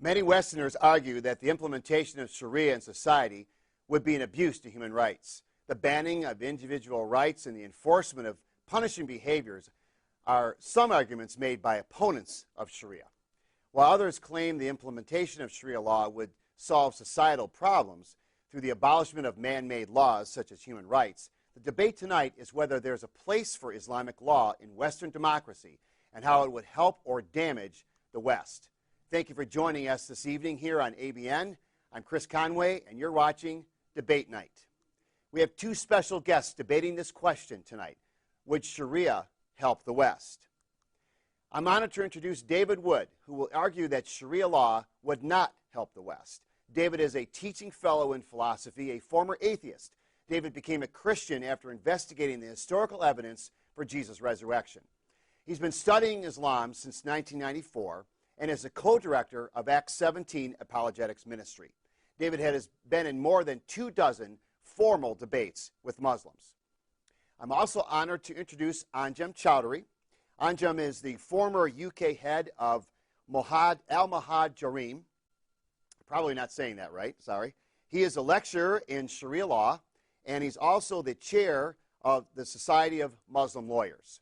Many Westerners argue that the implementation of Sharia in society would be an abuse to human rights. The banning of individual rights and the enforcement of punishing behaviors are some arguments made by opponents of Sharia. While others claim the implementation of Sharia law would solve societal problems through the abolishment of man-made laws such as human rights, the debate tonight is whether there's a place for Islamic law in Western democracy and how it would help or damage the West. Thank you for joining us this evening here on ABN. I'm Chris Conway, and you're watching Debate Night. We have two special guests debating this question tonight. Would Sharia help the West? I'm honored to introduce David Wood, who will argue that Sharia law would not help the West. David is a teaching fellow in philosophy, a former atheist. David became a Christian after investigating the historical evidence for Jesus' resurrection. He's been studying Islam since 1994 and is a co-director of Acts 17 Apologetics Ministry. David has been in more than 24 formal debates with Muslims. I'm also honored to introduce Anjem Choudary. Anjem is the former UK head of Al-Mahad Jareem. Probably not saying that right, sorry. He is a lecturer in Sharia law, and he's also the chair of the Society of Muslim Lawyers.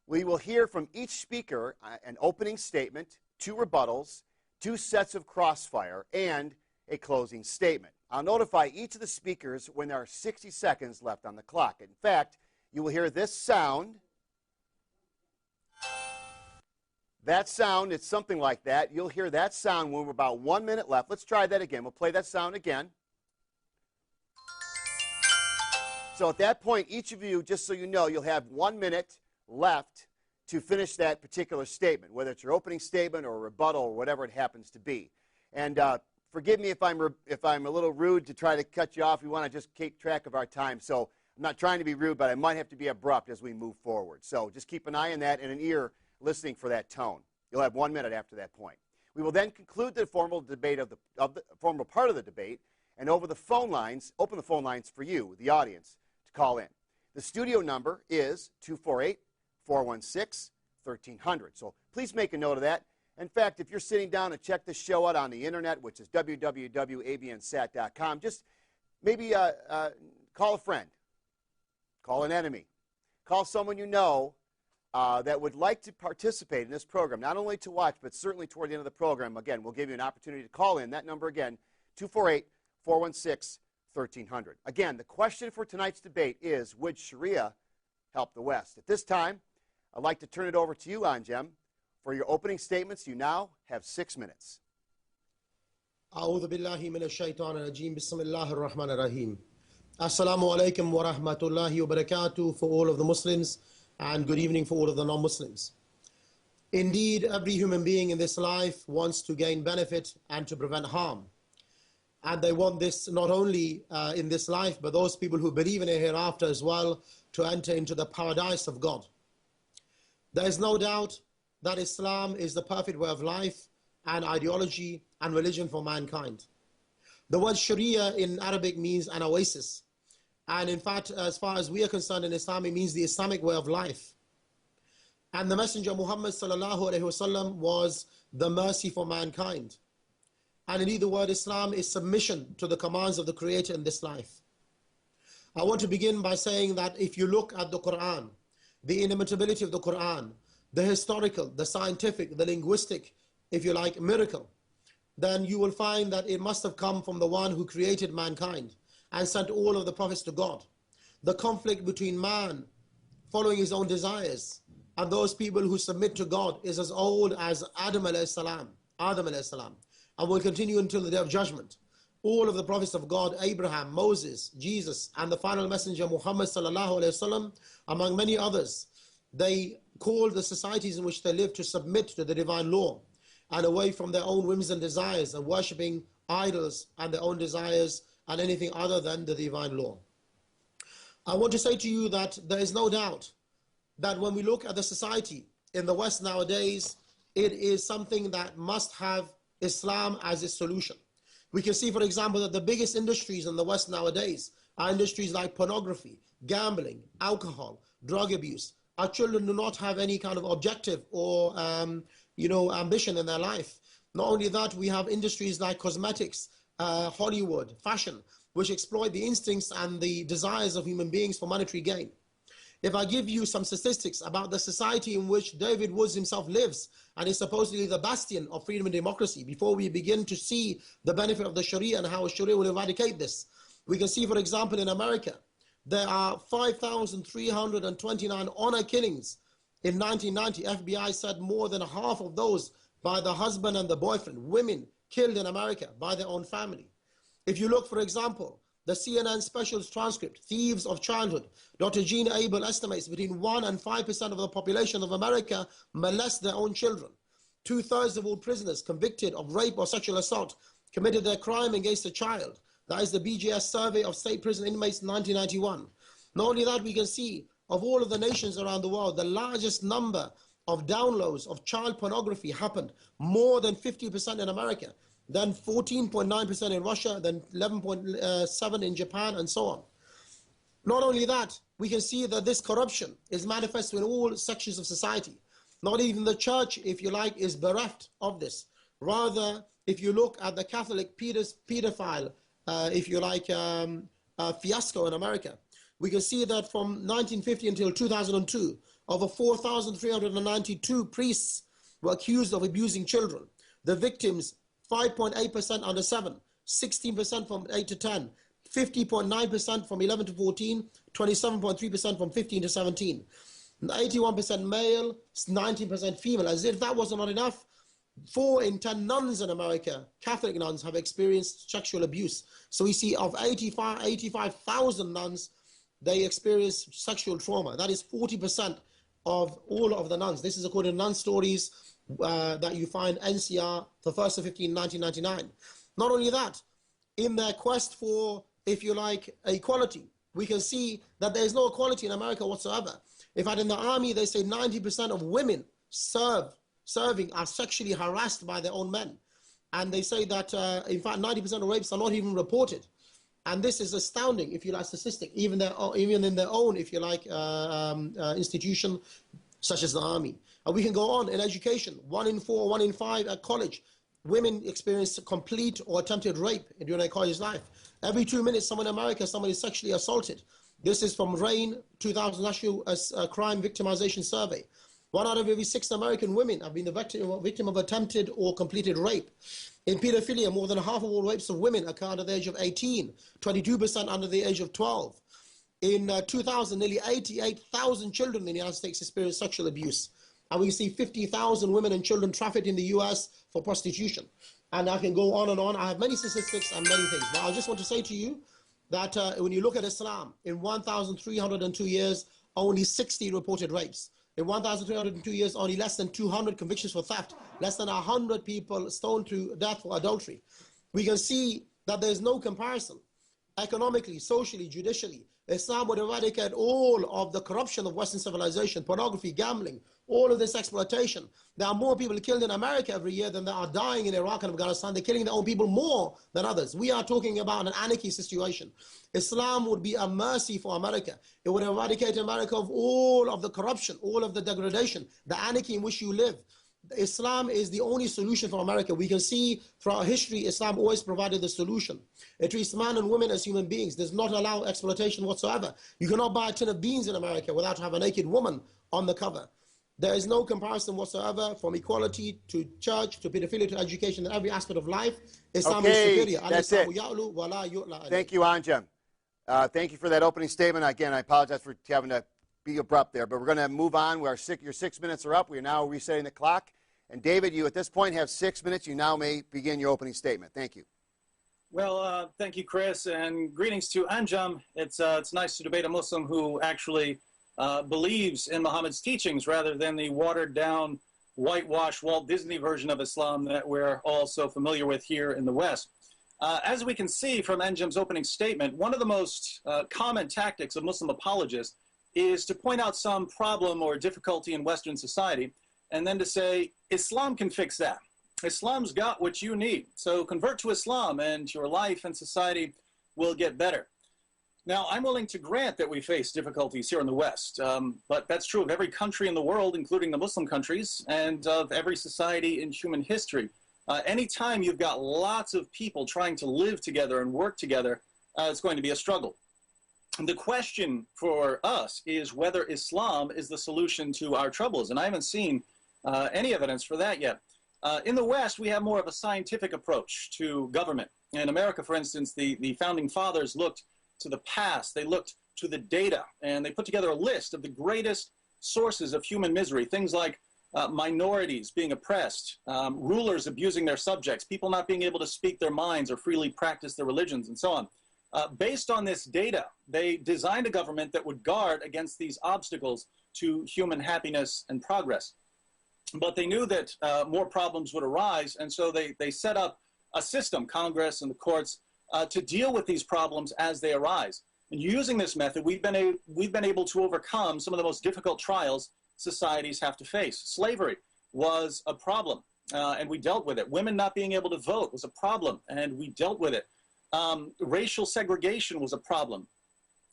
We will hear from each speaker an opening statement, 2 rebuttals, 2 sets of crossfire, and a closing statement. I'll notify each of the speakers when there are 60 seconds left on the clock. In fact, you will hear this sound. That sound, it's something like that. You'll hear that sound when we're about 1 minute left. Let's try that again. We'll play that sound again. So at that point, each of you, just so you know, you'll have 1 minute left to finish that particular statement, whether it's your opening statement or a rebuttal or whatever it happens to be. And forgive me if I'm a little rude to try to cut you off. We want to just keep track of our time. So I'm not trying to be rude, but I might have to be abrupt as we move forward. So just keep an eye on that and an ear listening for that tone. You'll have 1 minute after that point. We will then conclude the formal debate of the formal part of the debate, and over the phone lines, open the phone lines for you, the audience, to call in. The studio number is 248-416-1300. So please make a note of that. In fact, if you're sitting down and check this show out on the internet, which is www.abnsat.com, just maybe call a friend, call an enemy, call someone you know that would like to participate in this program, not only to watch, but certainly toward the end of the program. Again, we'll give you an opportunity to call in. That number again, 248-416-1300. Again, the question for tonight's debate is, would Sharia help the West? At this time, I'd like to turn it over to you, Anjem, for your opening statements. You now have 6 minutes. أعوذ بالله من الشيطان الرجيم بسم الله الرحمن الرحيم. Assalamu alaikum wa rahmatullahi wa barakatuh for all of the Muslims, and good evening for all of the non-Muslims. Indeed, every human being in this life wants to gain benefit and to prevent harm. And they want this not only in this life, but those people who believe in a hereafter as well, to enter into the paradise of God. There is no doubt that Islam is the perfect way of life and ideology and religion for mankind. The word Sharia in Arabic means an oasis. And in fact, as far as we are concerned in Islam, it means the Islamic way of life. And the Messenger Muhammad sallallahu alaihi wasallam was the mercy for mankind. And indeed the word Islam is submission to the commands of the Creator in this life. I want to begin by saying that if you look at the Quran, the inimitability of the Quran, the historical, the scientific, the linguistic, if you like, miracle, then you will find that it must have come from the one who created mankind and sent all of the prophets to God. The conflict between man following his own desires and those people who submit to God is as old as Adam alayhi salam, and will continue until the day of judgment. All of the prophets of God, Abraham, Moses, Jesus, and the final messenger Muhammad sallallahu alaihi wasallam, among many others, they called the societies in which they live to submit to the divine law and away from their own whims and desires and worshipping idols and their own desires and anything other than the divine law. I want to say to you that there is no doubt that when we look at the society in the West nowadays, it is something that must have Islam as its solution. We can see, for example, that the biggest industries in the West nowadays are industries like pornography, gambling, alcohol, drug abuse. Our children do not have any kind of objective or ambition in their life. Not only that, we have industries like cosmetics, Hollywood, fashion, which exploit the instincts and the desires of human beings for monetary gain. If I give you some statistics about the society in which David Woods himself lives and is supposedly the bastion of freedom and democracy, before we begin to see the benefit of the Sharia and how Sharia will eradicate this, we can see, for example, in America, there are 5,329 honor killings in 1990. FBI said more than half of those by the husband and the boyfriend, women killed in America by their own family. If you look, for example, the CNN specials transcript, Thieves of Childhood, Dr. Gina Abel estimates between 1% and 5% of the population of America molest their own children. 2/3 of all prisoners convicted of rape or sexual assault committed their crime against a child. That is the BJS survey of state prison inmates in 1991. Not only that, we can see of all of the nations around the world, the largest number of downloads of child pornography happened, more than 50% in America, then 14.9% in Russia, then 11.7% in Japan, and so on. Not only that, we can see that this corruption is manifest in all sections of society. Not even the church, if you like, is bereft of this. Rather, if you look at the Catholic pedophile, if you like, fiasco in America, we can see that from 1950 until 2002, over 4,392 priests were accused of abusing children. The victims, 5.8% under 7, 16% from 8 to 10, 50.9% from 11 to 14, 27.3% from 15 to 17, 81% male, 19% female. As if that was not enough, 4 in 10 nuns in America, Catholic nuns, have experienced sexual abuse. So we see of 85,000 nuns, they experience sexual trauma. That is 40% of all of the nuns. This is according to Nun Stories that you find NCR, the 1st of 15, 1999. Not only that, in their quest for, if you like, equality, we can see that there is no equality in America whatsoever. In fact, in the army, they say 90% of women serving are sexually harassed by their own men. And they say that, in fact, 90% of rapes are not even reported. And this is astounding, if you like, statistic, even in their own, if you like, institution, such as the army. And we can go on in education. 1 in 4, 1 in 5 at college, women experience complete or attempted rape during their college life. Every 2 minutes, someone in America, somebody is sexually assaulted. This is from RAIN 2000 National Crime Victimization Survey. 1 out of every 6 American women have been the victim of attempted or completed rape. In pedophilia, more than half of all rapes of women occur under the age of 18, 22% under the age of 12. In 2000, nearly 88,000 children in the United States experienced sexual abuse. And we see 50,000 women and children trafficked in the US for prostitution. And I can go on and on. I have many statistics and many things. But I just want to say to you that when you look at Islam, in 1,302 years, only 60 reported rapes. In 1,302 years, only less than 200 convictions for theft, less than 100 people stoned to death for adultery. We can see that there is no comparison. Economically, socially, judicially, Islam would eradicate all of the corruption of Western civilization, pornography, gambling, all of this exploitation. There are more people killed in America every year than there are dying in Iraq and Afghanistan. They're killing their own people more than others. We are talking about an anarchy situation. Islam would be a mercy for America. It would eradicate America of all of the corruption, all of the degradation, the anarchy in which you live. Islam is the only solution for America. We can see throughout history, Islam always provided the solution. It treats men and women as human beings, does not allow exploitation whatsoever. You cannot buy a tin of beans in America without having a naked woman on the cover. There is no comparison whatsoever from equality to church to pedophilia to education and every aspect of life. Islam is superior. That's it. Thank you, Anjem. Thank you for that opening statement. Again, I apologize for having to be abrupt there, but we're going to move on. Your 6 minutes are up. We are now resetting the clock. And David, you at this point have 6 minutes. You now may begin your opening statement. Thank you. Well, thank you, Chris, and greetings to Anjem. It's nice to debate a Muslim who actually believes in Muhammad's teachings rather than the watered-down, whitewashed Walt Disney version of Islam that we're all so familiar with here in the West. As we can see from Anjem's opening statement, one of the most common tactics of Muslim apologists is to point out some problem or difficulty in Western society and then to say, Islam can fix that. Islam's got what you need. So convert to Islam and your life and society will get better. Now, I'm willing to grant that we face difficulties here in the West, but that's true of every country in the world, including the Muslim countries, and of every society in human history. Anytime you've got lots of people trying to live together and work together, it's going to be a struggle. And the question for us is whether Islam is the solution to our troubles. And I haven't seen any evidence for that yet. In the West, we have more of a scientific approach to government. In America, for instance, the founding fathers looked to the past. They looked to the data, and they put together a list of the greatest sources of human misery, things like minorities being oppressed, rulers abusing their subjects, people not being able to speak their minds or freely practice their religions, and so on. Based on this data, they designed a government that would guard against these obstacles to human happiness and progress. But they knew that more problems would arise, and so they set up a system, Congress and the courts, to deal with these problems as they arise. And using this method, we've been able to overcome some of the most difficult trials societies have to face. Slavery was a problem, and we dealt with it. Women not being able to vote was a problem, and we dealt with it. Racial segregation was a problem,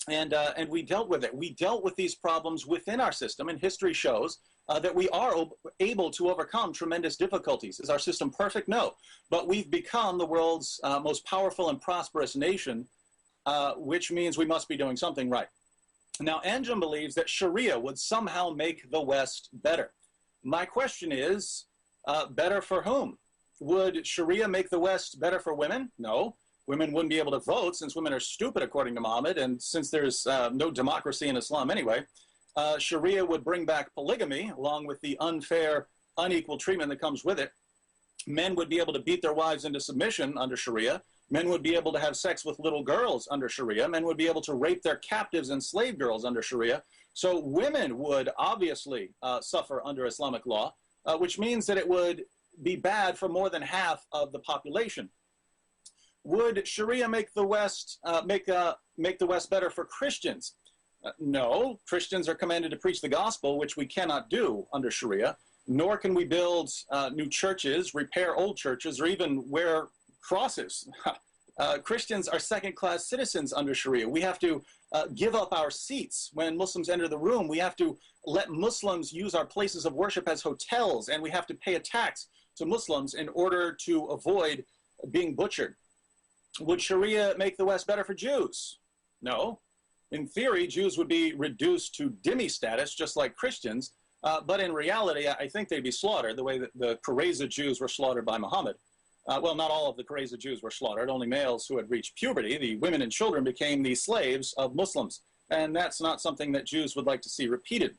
and we dealt with it. We dealt with these problems within our system, and history shows that we are able to overcome tremendous difficulties. Is our system perfect? No. But we've become the world's most powerful and prosperous nation, which means we must be doing something right. Now, Anjem believes that Sharia would somehow make the West better. My question is, better for whom? Would Sharia make the West better for women? No. Women wouldn't be able to vote since women are stupid, according to Muhammad, and since there's no democracy in Islam anyway. Sharia would bring back polygamy, along with the unfair, unequal treatment that comes with it. Men would be able to beat their wives into submission under Sharia. Men would be able to have sex with little girls under Sharia. Men would be able to rape their captives and slave girls under Sharia. So women would obviously suffer under Islamic law, which means that it would be bad for more than half of the population. Would Sharia make the West make the West better for Christians? No. Christians are commanded to preach the gospel, which we cannot do under Sharia. Nor can we build new churches, repair old churches, or even wear crosses. Christians are second-class citizens under Sharia. We have to give up our seats when Muslims enter the room. We have to let Muslims use our places of worship as hotels, and we have to pay a tax to Muslims in order to avoid being butchered. Would Sharia make the West better for Jews? No. In theory, Jews would be reduced to dhimmi status, just like Christians, but in reality, I think they'd be slaughtered the way that the Qurayza Jews were slaughtered by Muhammad. Well, not all of the Qurayza Jews were slaughtered, only males who had reached puberty. The women and children became the slaves of Muslims, and that's not something that Jews would like to see repeated.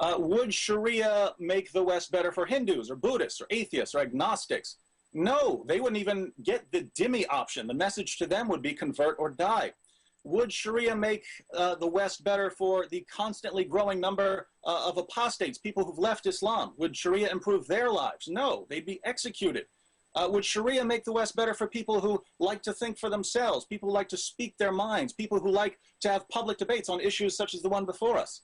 Would Sharia make the West better for Hindus or Buddhists or atheists or agnostics? No, they wouldn't even get the dhimmi option. The message to them would be convert or die. Would Sharia make the West better for the constantly growing number of apostates, people who've left Islam? Would Sharia improve their lives? No, they'd be executed. Would Sharia make the West better for people who like to think for themselves, people who like to speak their minds, people who like to have public debates on issues such as the one before us?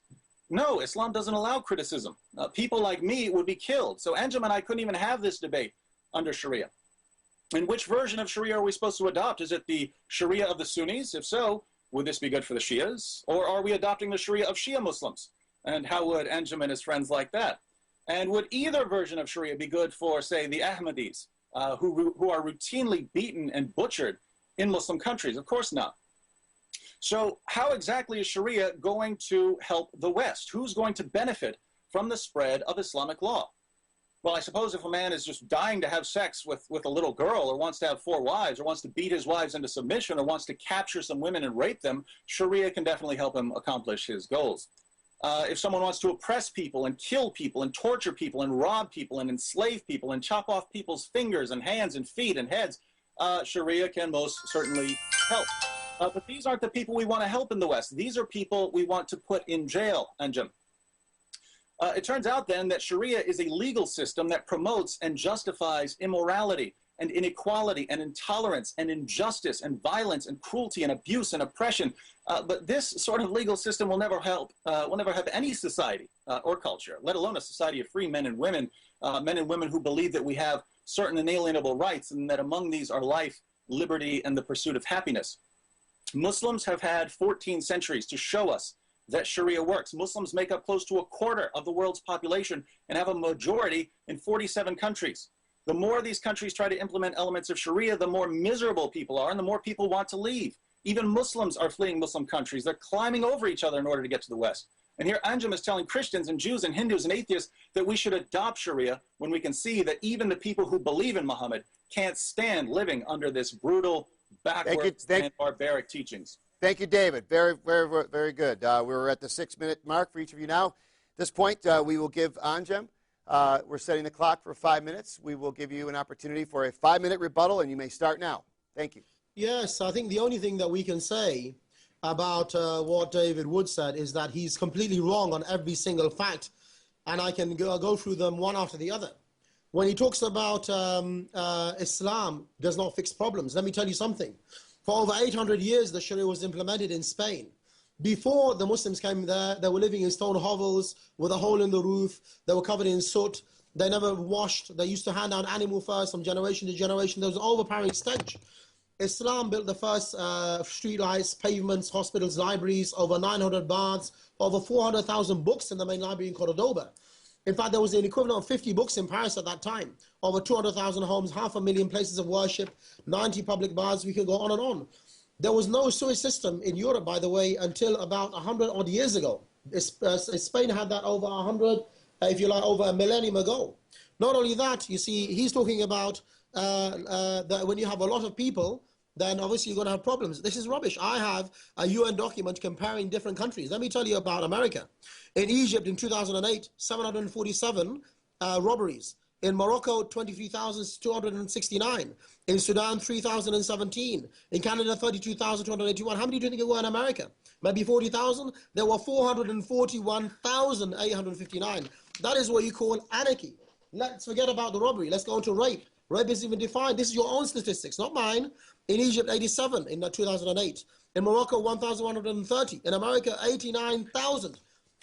No, Islam doesn't allow criticism. People like me would be killed. So Anjem and I couldn't even have this debate under Sharia. And which version of Sharia are we supposed to adopt? Is it the Sharia of the Sunnis? If so, would this be good for the Shias? Or are we adopting the Sharia of Shia Muslims? And how would Anjem and his friends like that? And would either version of Sharia be good for, say, the Ahmadis, who are routinely beaten and butchered in Muslim countries? Of course not. So how exactly is Sharia going to help the West? Who's going to benefit from the spread of Islamic law? Well, I suppose if a man is just dying to have sex with a little girl, or wants to have 4 wives, or wants to beat his wives into submission, or wants to capture some women and rape them, Sharia can definitely help him accomplish his goals. If someone wants to oppress people and kill people and torture people and rob people and enslave people and chop off people's fingers and hands and feet and heads, Sharia can most certainly help. But these aren't the people we want to help in the West. These are people we want to put in jail, Anjem. It turns out then that Sharia is a legal system that promotes and justifies immorality and inequality and intolerance and injustice and violence and cruelty and abuse and oppression. But this sort of legal system will never help any society or culture, let alone a society of free men and women who believe that we have certain inalienable rights and that among these are life, liberty, and the pursuit of happiness. Muslims have had 14 centuries to show us that Sharia works. Muslims make up close to 1/4 of the world's population and have a majority in 47 countries. The more these countries try to implement elements of Sharia, the more miserable people are and the more people want to leave. Even Muslims are fleeing Muslim countries. They're climbing over each other in order to get to the West. And here Anjem is telling Christians and Jews and Hindus and atheists that we should adopt Sharia when we can see that even the people who believe in Muhammad can't stand living under this brutal, backwards, and barbaric teachings. Thank you, David. Very, very, very good. We're at the 6-minute mark for each of you now. At this point, we will give Anjem, we're setting the clock for 5 minutes. We will give you an opportunity for a 5-minute rebuttal, and you may start now. Thank you. Yes, I think the only thing that we can say about what David Wood said is that he's completely wrong on every single fact, and I can go through them one after the other. When he talks about Islam does not fix problems, let me tell you something. For over 800 years, the Sharia was implemented in Spain. Before the Muslims came there, they were living in stone hovels with a hole in the roof. They were covered in soot. They never washed. They used to hand down animal fur from generation to generation. There was an overpowering stench. Islam built the first streetlights, pavements, hospitals, libraries, over 900 baths, over 400,000 books in the main library in Cordoba. In fact, there was an equivalent of 50 books in Paris at that time. Over 200,000 homes, 500,000 places of worship, 90 public baths. We could go on and on. There was no sewage system in Europe, by the way, until about 100 odd years ago. Spain had that over 100, if you like, over a millennium ago. Not only that, you see, he's talking about that when you have a lot of people, then obviously you're going to have problems. This is rubbish. I have a UN document comparing different countries. Let me tell you about America. In Egypt in 2008, 747 robberies. In Morocco, 23,269. In Sudan, 3,017. In Canada, 32,281. How many do you think there were in America? Maybe 40,000? There were 441,859. That is what you call anarchy. Let's forget about the robbery. Let's go on to rape. Rape is even defined. This is your own statistics, not mine. In Egypt, 87 in 2008. In Morocco, 1,130. In America, 89,000.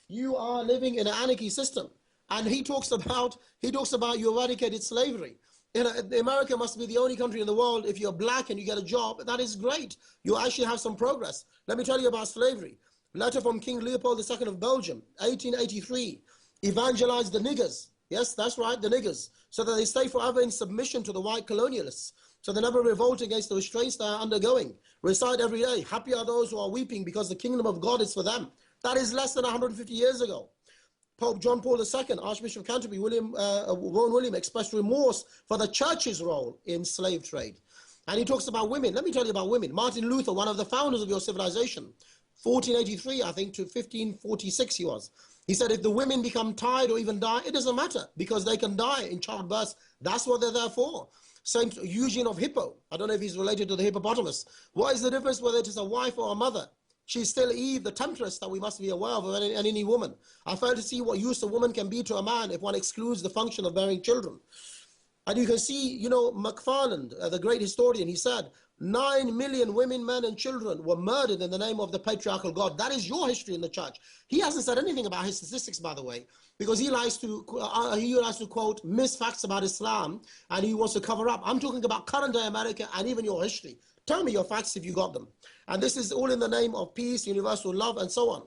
You are living in an anarchy system. And he talks about you eradicated slavery. America must be the only country in the world, if you're black and you get a job, that is great. You actually have some progress. Let me tell you about slavery. Letter from King Leopold II of Belgium, 1883. Evangelized the niggers. Yes, that's right, the niggers. So that they stay forever in submission to the white colonialists. So they never revolt against the restraints they are undergoing. Recite every day, happy are those who are weeping because the kingdom of God is for them. That is less than 150 years ago. Pope John Paul II, Archbishop of Canterbury, Rowan William expressed remorse for the church's role in slave trade. And he talks about women. Let me tell you about women. Martin Luther, one of the founders of your civilization, 1483, I think, to 1546 he was. He said, if the women become tired or even die, it doesn't matter because they can die in childbirth. That's what they're there for. Saint Eugene of Hippo, I don't know if he's related to the hippopotamus. What is the difference whether it is a wife or a mother? She's still Eve, the temptress that we must be aware of any woman. I fail to see what use a woman can be to a man if one excludes the function of bearing children. And you can see, you know, McFarland, the great historian, he said, 9 million women, men, and children were murdered in the name of the patriarchal God. That is your history in the church. He hasn't said anything about his statistics, by the way, because he likes to quote misfacts about Islam, and he wants to cover up. I'm talking about current day America and even your history. Tell me your facts if you got them. And this is all in the name of peace, universal love, and so on.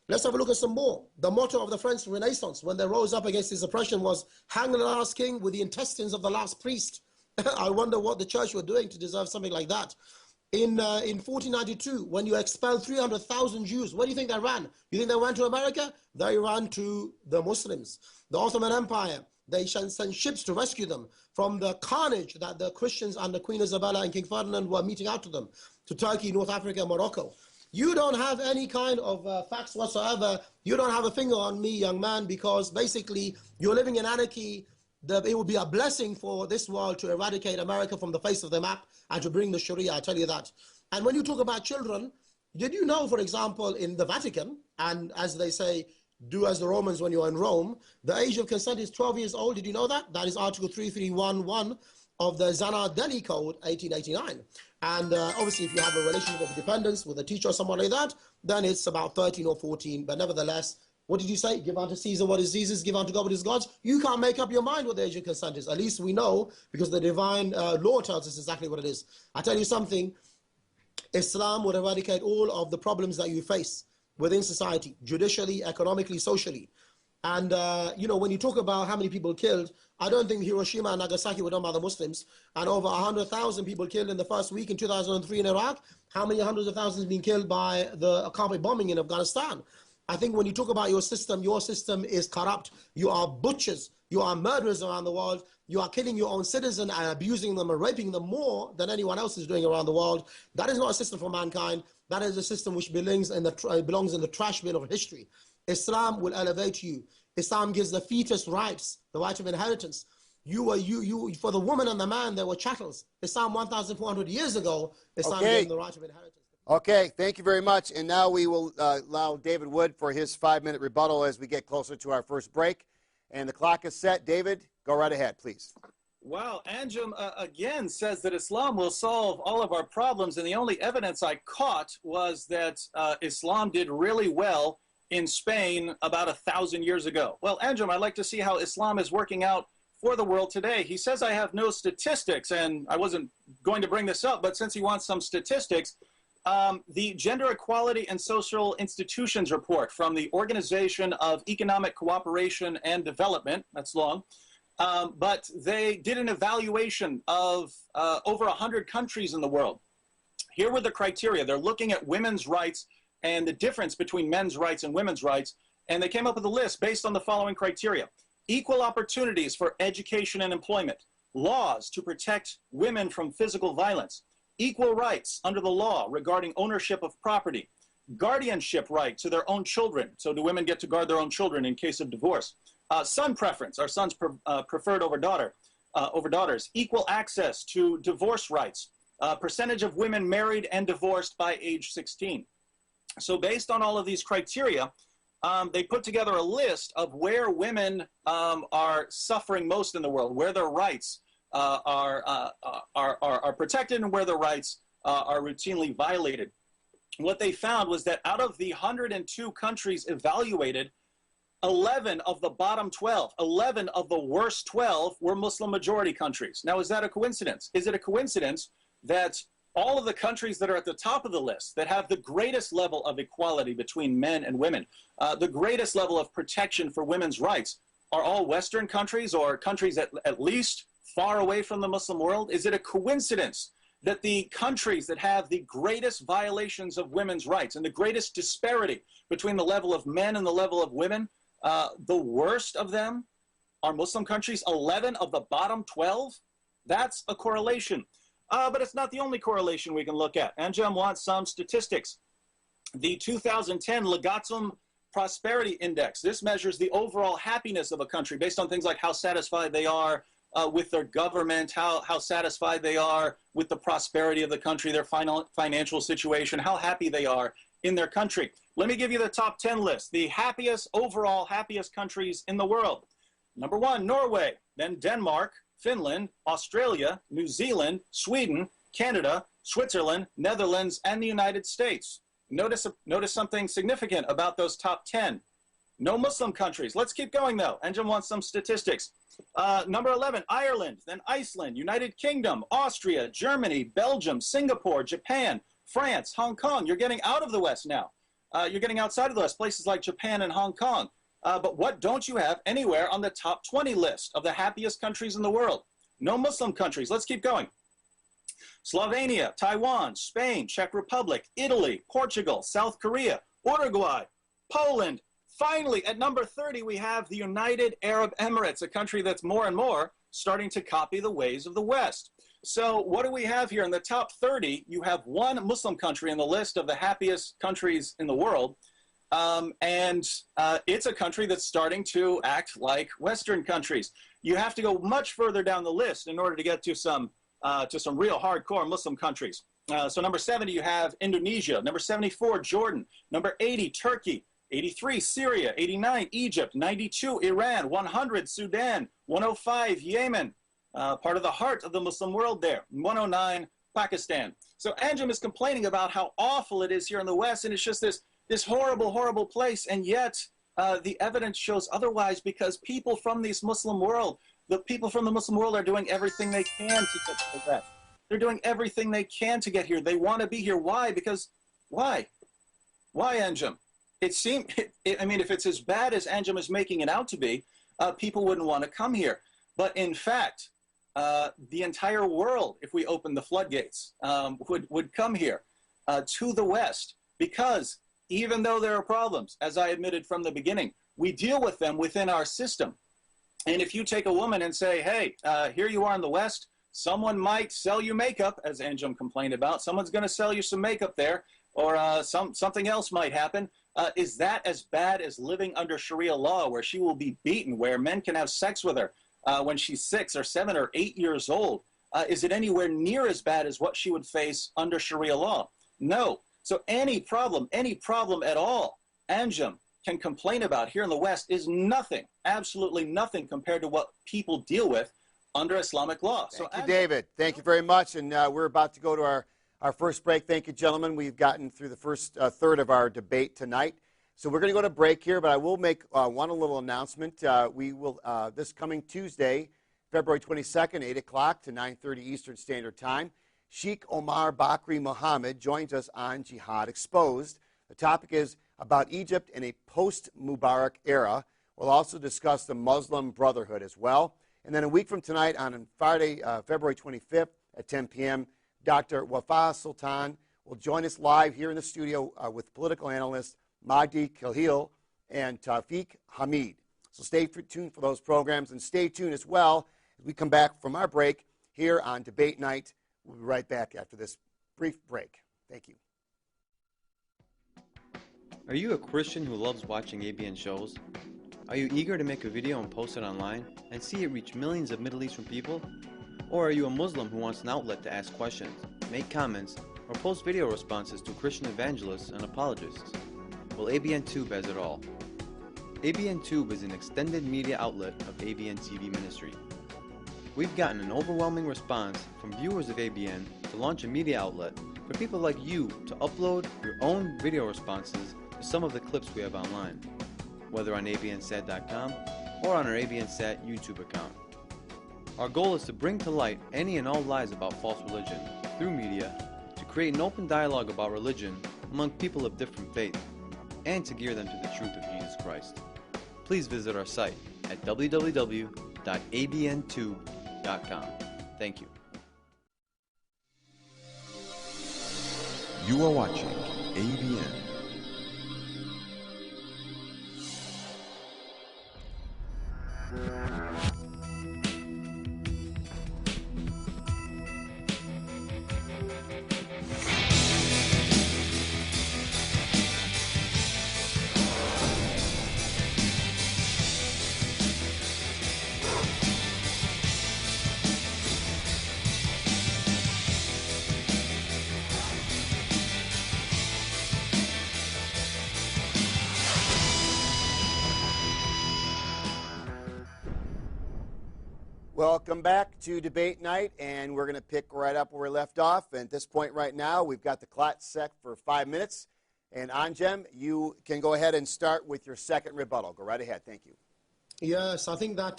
Let's have a look at some more. The motto of the French Renaissance, when they rose up against this oppression, was hang the last king with the intestines of the last priest. I wonder what the church were doing to deserve something like that. In 1492, when you expelled 300,000 Jews, where do you think they ran? You think they ran to America? They ran to the Muslims. The Ottoman Empire, they sent ships to rescue them from the carnage that the Christians under Queen Isabella and King Ferdinand were meting out to them, to Turkey, North Africa, Morocco. You don't have any kind of facts whatsoever. You don't have a finger on me, young man, because basically you're living in anarchy. It would be a blessing for this world to eradicate America from the face of the map and to bring the Sharia, I tell you that. And when you talk about children, did you know, for example, in the Vatican, and as they say, do as the Romans when you're in Rome, the age of consent is 12 years old. Did you know that? That is Article 3311 of the Zana Delhi Code, 1889. And obviously, if you have a relationship of dependence with a teacher or someone like that, then it's about 13 or 14. But nevertheless, what did you say? Give unto Caesar what is Caesar's, give unto God what is God's. You can't make up your mind what the age of consent is. At least we know, because the divine law tells us exactly what it is. I tell you something, Islam would eradicate all of the problems that you face within society, judicially, economically, socially. And, you know, when you talk about how many people killed, I don't think Hiroshima and Nagasaki were done by the Muslims. And over 100,000 people killed in the first week in 2003 in Iraq. How many hundreds of thousands being killed by the carpet bombing in Afghanistan? I think when you talk about your system is corrupt. You are butchers. You are murderers around the world. You are killing your own citizens and abusing them and raping them more than anyone else is doing around the world. That is not a system for mankind. That is a system which belongs in the trash bin of history. Islam will elevate you. Islam gives the fetus rights, the right of inheritance. For the woman and the man, there were chattels. Islam 1,400 years ago, Islam gave them the right of inheritance. Okay, thank you very much. And now we will allow David Wood for his 5-minute rebuttal as we get closer to our first break. And the clock is set. David, go right ahead, please. Wow, Anjem again says that Islam will solve all of our problems, and the only evidence I caught was that Islam did really well in Spain about 1,000 years ago. Well, Anjem, I'd like to see how Islam is working out for the world today. He says I have no statistics, and I wasn't going to bring this up, but since he wants some statistics, the Gender Equality and Social Institutions report from the Organization of Economic Cooperation and Development, that's long, but they did an evaluation of over 100 countries in the world. Here were the criteria. They're looking at women's rights and the difference between men's rights and women's rights, and they came up with a list based on the following criteria: equal opportunities for education and employment, laws to protect women from physical violence, equal rights under the law regarding ownership of property, guardianship right to their own children. So do women get to guard their own children in case of divorce? Son preference, our sons preferred over daughters, equal access to divorce rights, percentage of women married and divorced by age 16. So based on all of these criteria, they put together a list of where women are suffering most in the world, where their rights are protected and where their rights are routinely violated. What they found was that out of the 102 countries evaluated, 11 of the bottom 12, 11 of the worst 12 were Muslim majority countries. Now, is that a coincidence? Is it a coincidence that all of the countries that are at the top of the list, that have the greatest level of equality between men and women, the greatest level of protection for women's rights, are all Western countries or countries at least far away from the Muslim world? Is it a coincidence that the countries that have the greatest violations of women's rights and the greatest disparity between the level of men and the level of women, the worst of them are Muslim countries? 11 of the bottom 12? That's a correlation. But it's not the only correlation we can look at. Anjem wants some statistics. The 2010 Legatum Prosperity Index. This measures the overall happiness of a country based on things like how satisfied they are with their government, how satisfied they are with the prosperity of the country, their financial situation, how happy they are in their country. Let me give you the top 10 list. The overall happiest countries in the world. Number 1, Norway, then Denmark, Finland, Australia, New Zealand, Sweden, Canada, Switzerland, Netherlands, and the United States. Notice something significant about those top 10. No Muslim countries. Let's keep going, though. Anjem wants some statistics. Number 11, Ireland, then Iceland, United Kingdom, Austria, Germany, Belgium, Singapore, Japan, France, Hong Kong. You're getting out of the West now. You're getting outside of the West, places like Japan and Hong Kong. But what don't you have anywhere on the top 20 list of the happiest countries in the world? No Muslim countries. Let's keep going. Slovenia, Taiwan, Spain, Czech Republic, Italy, Portugal, South Korea, Uruguay, Poland. Finally, at number 30, we have the United Arab Emirates, a country that's more and more starting to copy the ways of the West. So what do we have here? In the top 30, you have one Muslim country in the list of the happiest countries in the world. It's a country that's starting to act like Western countries. You have to go much further down the list in order to get to some real hardcore Muslim countries. So number 70, you have Indonesia. Number 74, Jordan. Number 80, Turkey. 83, Syria. 89, Egypt. 92, Iran. 100, Sudan. 105, Yemen. Part of the heart of the Muslim world there. 109, Pakistan. So Anjem is complaining about how awful it is here in the West, and it's just this horrible, horrible place, and yet the evidence shows otherwise, because people from the Muslim world are doing everything they can to get to the West. They're doing everything they can to get here. They want to be here. Why? Because, why? Why, Anjem? I mean, if it's as bad as Anjem is making it out to be, people wouldn't want to come here. But in fact, the entire world, if we open the floodgates, would come here to the West, because even though there are problems, as I admitted from the beginning, we deal with them within our system. And if you take a woman and say, hey, here you are in the West, someone might sell you makeup, as Anjem complained about, someone's going to sell you some makeup there, or something else might happen. Is that as bad as living under Sharia law, where she will be beaten, where men can have sex with her when she's 6 or 7 or 8 years old? Is it anywhere near as bad as what she would face under Sharia law? No. So any problem at all, Anjem can complain about here in the West is nothing, absolutely nothing compared to what people deal with under Islamic law. Thank you, David. Thank you very much. And we're about to go to our first break. Thank you, gentlemen. We've gotten through the first third of our debate tonight. So we're going to go to break here, but I will make one little announcement. We will, this coming Tuesday, February 22nd, 8 o'clock to 9:30 Eastern Standard Time, Sheikh Omar Bakri Mohammed joins us on Jihad Exposed. The topic is about Egypt in a post-Mubarak era. We'll also discuss the Muslim Brotherhood as well. And then a week from tonight, on Friday, February 25th at 10 p.m., Dr. Wafa Sultan will join us live here in the studio with political analyst Magdi Khilhil and Tawfiq Hamid. So stay tuned for those programs, and stay tuned as well as we come back from our break here on Debate Night. We'll be right back after this brief break. Thank you. Are you a Christian who loves watching ABN shows? Are you eager to make a video and post it online and see it reach millions of Middle Eastern people? Or are you a Muslim who wants an outlet to ask questions, make comments, or post video responses to Christian evangelists and apologists? Well, ABN Tube has it all. ABN Tube is an extended media outlet of ABN TV Ministry. We've gotten an overwhelming response from viewers of ABN to launch a media outlet for people like you to upload your own video responses to some of the clips we have online, whether on abnsat.com or on our ABNsat YouTube account. Our goal is to bring to light any and all lies about false religion through media, to create an open dialogue about religion among people of different faiths, and to gear them to the truth of Jesus Christ. Please visit our site at www.abntube.com. Thank you. You are watching ABN. Welcome back to Debate Night, and we're going to pick right up where we left off. And at this point right now, we've got the clock set for 5 minutes. And Anjem, you can go ahead and start with your second rebuttal. Go right ahead. Thank you. Yes, I think that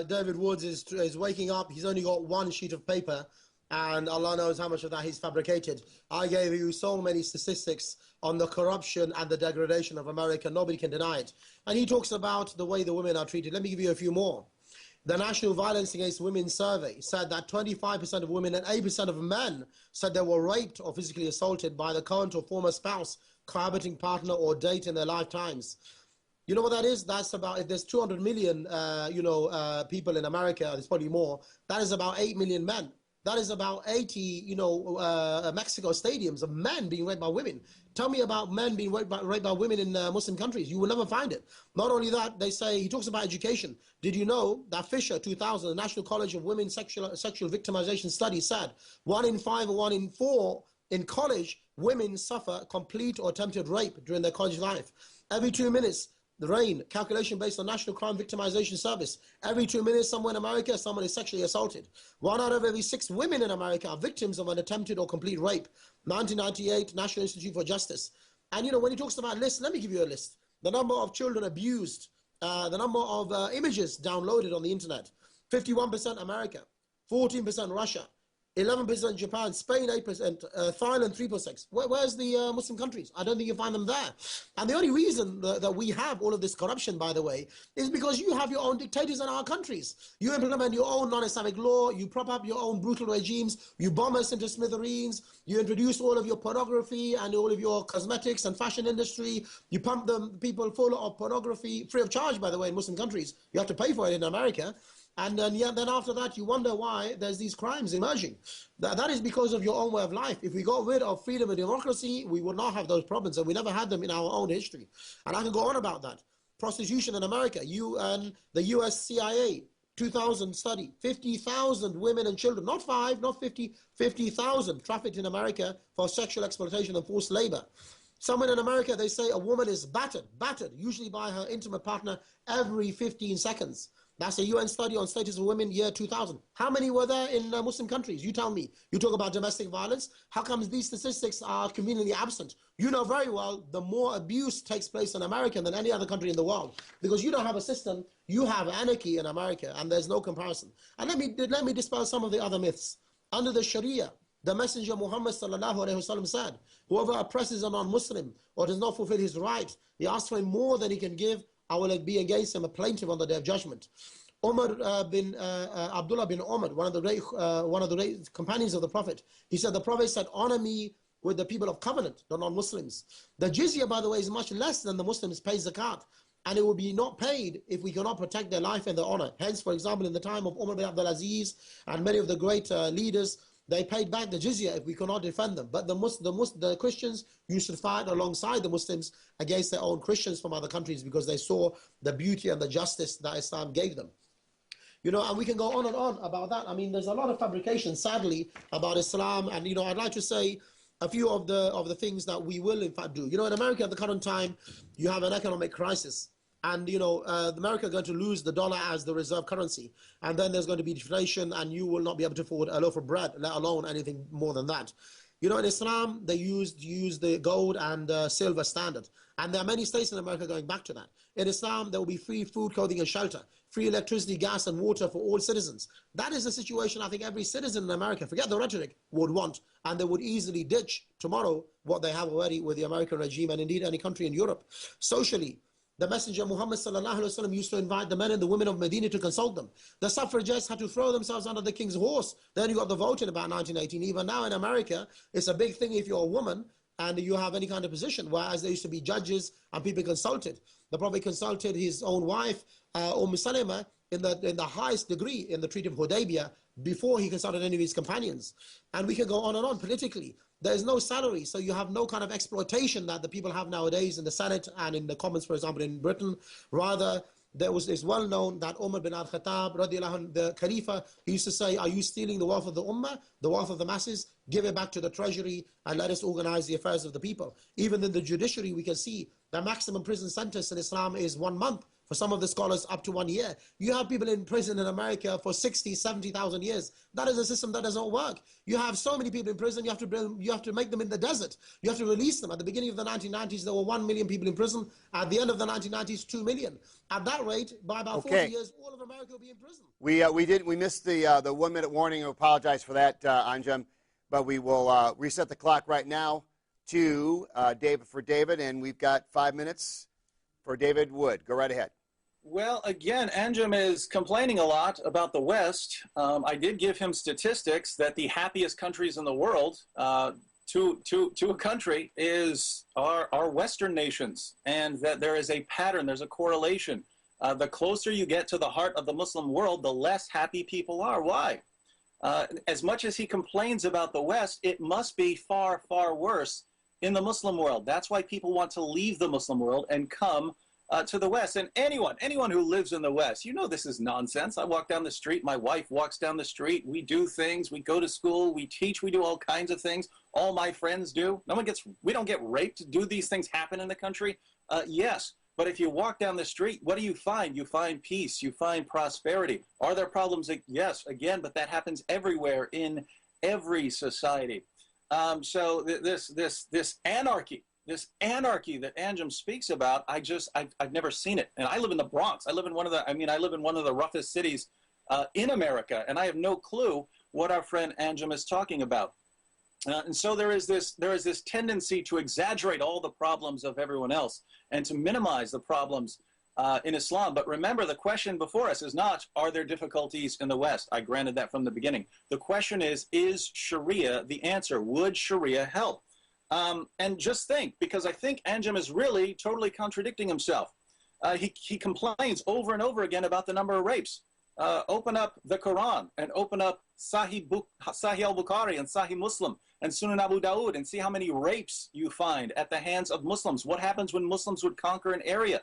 David Woods is waking up. He's only got one sheet of paper, and Allah knows how much of that he's fabricated. I gave you so many statistics on the corruption and the degradation of America. Nobody can deny it. And he talks about the way the women are treated. Let me give you a few more. The National Violence Against Women survey said that 25% of women and 8% of men said they were raped or physically assaulted by the current or former spouse, cohabiting partner, or date in their lifetimes. You know what that is? That's about, if there's 200 million, people in America, there's probably more. That is about 8 million men. That is about 80, Mexico stadiums of men being raped by women. Tell me about men being raped by women in Muslim countries. You will never find it. Not only that, they say, he talks about education. Did you know that Fisher, 2000, the National College of Women's Sexual Victimization Study said 1 in 5 or 1 in 4 in college, women suffer complete or attempted rape during their college life. Every 2 minutes, the RAIN, calculation based on National Crime Victimization Service. Every 2 minutes, somewhere in America, someone is sexually assaulted. 1 out of every 6 women in America are victims of an attempted or complete rape. 1998, National Institute for Justice. And, when he talks about lists, let me give you a list. The number of children abused, the number of images downloaded on the internet. 51% America, 14% Russia, 11% Japan, Spain 8%, Thailand 3%. Where's the Muslim countries? I don't think you find them there. And the only reason that we have all of this corruption, by the way, is because you have your own dictators in our countries. You implement your own non-Islamic law, you prop up your own brutal regimes, you bomb us into smithereens, you introduce all of your pornography and all of your cosmetics and fashion industry, you pump them people full of pornography, free of charge, by the way, in Muslim countries. You have to pay for it in America. And then after that, you wonder why there's these crimes emerging. That is because of your own way of life. If we got rid of freedom and democracy, we would not have those problems, and we never had them in our own history. And I can go on about that. Prostitution in America, the US CIA, 2000 study, 50,000 women and children, not 5, not 50, 50,000 trafficked in America for sexual exploitation and forced labor. Somewhere in America, they say a woman is battered, usually by her intimate partner, every 15 seconds. That's a UN study on status of women, year 2000. How many were there in Muslim countries? You tell me. You talk about domestic violence. How come these statistics are conveniently absent? You know very well the more abuse takes place in America than any other country in the world. Because you don't have a system, you have anarchy in America, and there's no comparison. And let me dispel some of the other myths. Under the Sharia, the Messenger Muhammad said, whoever oppresses a non-Muslim or does not fulfill his right, he asks for him more than he can give, I will be against him a plaintiff on the day of judgment. Abdullah bin Umar, one of the great companions of the Prophet, he said, the Prophet said, honor me with the people of covenant, the non-Muslims. The jizya, by the way, is much less than the Muslims pay zakat, and it will be not paid if we cannot protect their life and their honor. Hence, for example, in the time of Umar bin Abdul Aziz and many of the great leaders, they paid back the jizya if we cannot defend them. But the Christians used to fight alongside the Muslims against their own Christians from other countries because they saw the beauty and the justice that Islam gave them. You know, and we can go on and on about that. I mean, there's a lot of fabrication, sadly, about Islam. And, you know, I'd like to say a few of the things that we will, in fact, do. You know, in America at the current time, you have an economic crisis. And, you know, America is going to lose the dollar as the reserve currency. And then there's going to be deflation, and you will not be able to afford a loaf of bread, let alone anything more than that. You know, in Islam, they use the gold and silver standard. And there are many states in America going back to that. In Islam, there will be free food, clothing, and shelter, free electricity, gas, and water for all citizens. That is a situation I think every citizen in America, forget the rhetoric, would want. And they would easily ditch tomorrow what they have already with the American regime and indeed any country in Europe. Socially, the Messenger Muhammad used to invite the men and the women of Medina to consult them. The suffragettes had to throw themselves under the king's horse. Then you got the vote in about 1918. Even now in America, it's a big thing if you're a woman and you have any kind of position, whereas there used to be judges and people consulted. The Prophet consulted his own wife, Salama, in the highest degree in the Treaty of Hudaybiyah before he consulted any of his companions. And we can go on and on politically. There is no salary, so you have no kind of exploitation that the people have nowadays in the Senate and in the Commons, for example, in Britain. Rather, it's well known that Umar bin al-Khattab, the Khalifa, he used to say, are you stealing the wealth of the Ummah, the wealth of the masses? Give it back to the treasury and let us organize the affairs of the people. Even in the judiciary, we can see the maximum prison sentence in Islam is 1 month. For some of the scholars, up to 1 year. You have people in prison in America for 60, 70,000 years. That is a system that doesn't work. You have so many people in prison, you have to make them in the desert. You have to release them. At the beginning of the 1990s, there were 1 million people in prison. At the end of the 1990s, 2 million. At that rate, by about 40 years, all of America will be in prison. We missed the 1 minute warning. I apologize for that, Anjem. But we will reset the clock right now to David, and we've got 5 minutes for David Wood. Go right ahead. Well, again, Anjem is complaining a lot about the West. I did give him statistics that the happiest countries in the world, to a country, are Western nations, and that there is a pattern, there's a correlation. The closer you get to the heart of the Muslim world, the less happy people are. Why? As much as he complains about the West, it must be far, far worse in the Muslim world. That's why people want to leave the Muslim world and come to the West. And anyone who lives in the West, you know this is nonsense. I walk down the street, my wife walks down the street, we do things, we go to school, we teach, we do all kinds of things. All my friends do. We don't get raped. Do these things happen in the country? Yes. But if you walk down the street, what do you find? You find peace, you find prosperity. Are there problems? Yes, again, but that happens everywhere in every society. So this anarchy that Anjem speaks about, I've never seen it. And I live in the Bronx. I live in one of the roughest cities in America, and I have no clue what our friend Anjem is talking about. And so there is this tendency to exaggerate all the problems of everyone else and to minimize the problems in Islam. But remember, the question before us is not, are there difficulties in the West? I granted that from the beginning. The question is Sharia the answer? Would Sharia help? And just think, because I think Anjem is really totally contradicting himself. He complains over and over again about the number of rapes. Open up the Quran and open up Sahih al-Bukhari and Sahih Muslim and Sunan Abu Dawud and see how many rapes you find at the hands of Muslims. What happens when Muslims would conquer an area?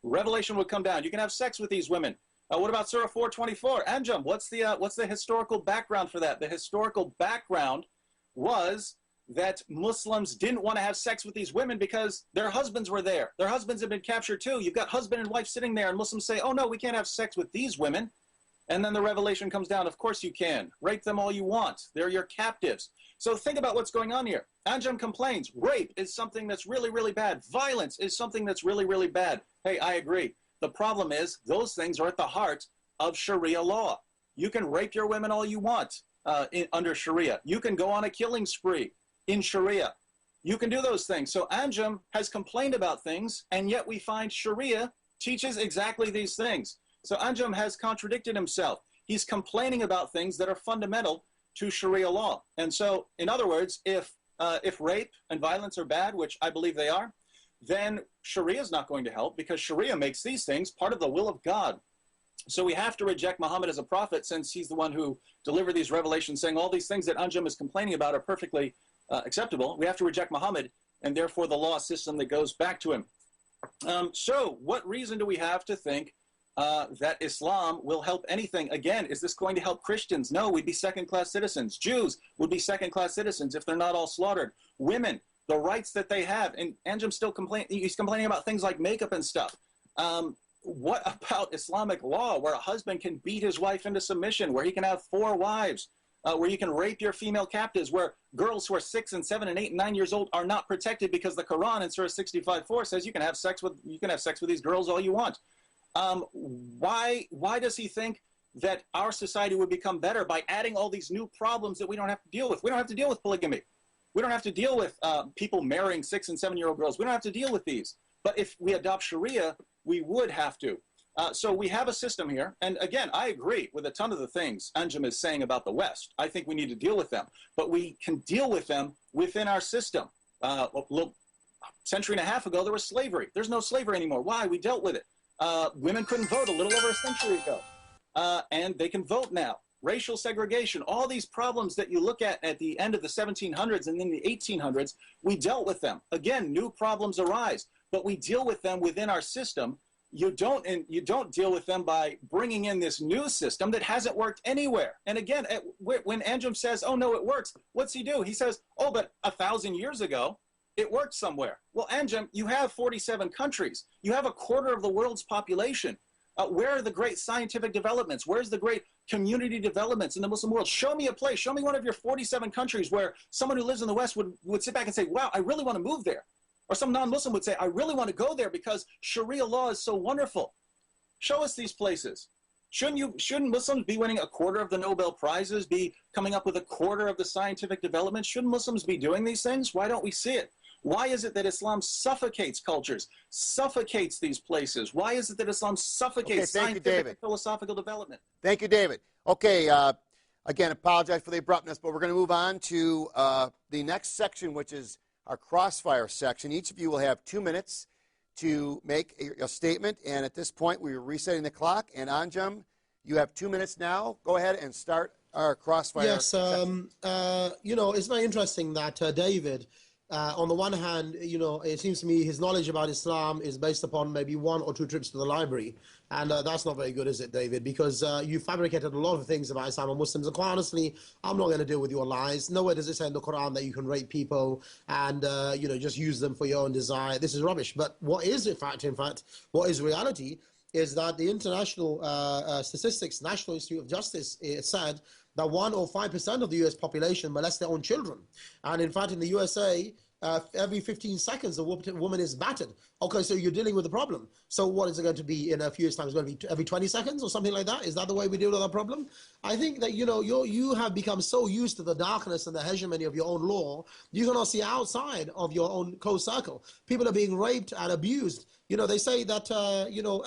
Revelation would come down. You can have sex with these women. What about Surah 424? Anjem, what's the historical background for that? The historical background was that Muslims didn't want to have sex with these women because their husbands were there. Their husbands had been captured too. You've got husband and wife sitting there, and Muslims say, oh no, we can't have sex with these women. And then the revelation comes down, of course you can. Rape them all you want. They're your captives. So think about what's going on here. Anjem complains, rape is something that's really, really bad. Violence is something that's really, really bad. Hey, I agree. The problem is those things are at the heart of Sharia law. You can rape your women all you want under Sharia. You can go on a killing spree in Sharia. You can do those things. So Anjem has complained about things, and yet we find Sharia teaches exactly these things. So Anjem has contradicted himself. He's complaining about things that are fundamental to Sharia law. And so, in other words, if rape and violence are bad, which I believe they are, then Sharia is not going to help, because Sharia makes these things part of the will of God. So we have to reject Muhammad as a prophet, since he's the one who delivered these revelations saying all these things that Anjem is complaining about are perfectly acceptable. We have to reject Muhammad and therefore the law system that goes back to him. So what reason do we have to think that Islam will help anything? Again, is this going to help Christians? No, we'd be second-class citizens. Jews would be second-class citizens if they're not all slaughtered. Women, the rights that they have, and Anjem still he's complaining about things like makeup and stuff. What about Islamic law, where a husband can beat his wife into submission, where he can have 4 wives, where you can rape your female captives, where girls who are 6 and 7 and 8 and 9 years old are not protected because the Quran in Surah 65:4 says you can have sex with these girls all you want. Why does he think that our society would become better by adding all these new problems that we don't have to deal with? We don't have to deal with polygamy. We don't have to deal with people marrying 6 and 7-year-old girls. We don't have to deal with these. But if we adopt Sharia, we would have to. So we have a system here. And again, I agree with a ton of the things Anjem is saying about the West. I think we need to deal with them. But we can deal with them within our system. A century and a half ago, there was slavery. There's no slavery anymore. Why? We dealt with it. Women couldn't vote a little over a century ago. And they can vote now. Racial segregation, all these problems that you look at the end of the 1700s and in the 1800s, we dealt with them. Again, new problems arise, but we deal with them within our system. You don't deal with them by bringing in this new system that hasn't worked anywhere. And again, when Anjem says, oh, no, it works, what's he do? He says, oh, but 1,000 years ago, it worked somewhere. Well, Anjem, you have 47 countries. You have a quarter of the world's population. Where are the great scientific developments? Where's the great community developments in the Muslim world? Show me a place. Show me one of your 47 countries where someone who lives in the West would sit back and say, wow, I really want to move there. Or some non-Muslim would say, I really want to go there because Sharia law is so wonderful. Show us these places. Shouldn't Muslims be winning a quarter of the Nobel Prizes, be coming up with a quarter of the scientific development? Shouldn't Muslims be doing these things? Why don't we see it? Why is it that Islam suffocates cultures, suffocates these places? Why is it that Islam suffocates scientific and philosophical development? Thank you, David. Okay, again, apologize for the abruptness, but we're going to move on to the next section, which is our crossfire section. Each of you will have 2 minutes to make a statement, and at this point, we're resetting the clock. And Anjem, you have 2 minutes now. Go ahead and start our crossfire section. It's very interesting that David, on the one hand, it seems to me his knowledge about Islam is based upon maybe 1 or 2 trips to the library. And that's not very good, is it, David? Because you fabricated a lot of things about Islam and Muslims. And quite honestly, I'm not going to deal with your lies. Nowhere does it say in the Quran that you can rape people and, just use them for your own desire. This is rubbish. But what is, in fact, what is reality is that the international statistics, National Institute of Justice, it said that 1 or 5% of the U.S. population molest their own children. And in fact, in the USA, every 15 seconds a woman is battered. Okay, so you're dealing with the problem. So what is it going to be in a few years' time? It's going to be every 20 seconds or something like that? Is that the way we deal with our problem? I think that, you have become so used to the darkness and the hegemony of your own law, you cannot see outside of your own close circle. People are being raped and abused. They say that,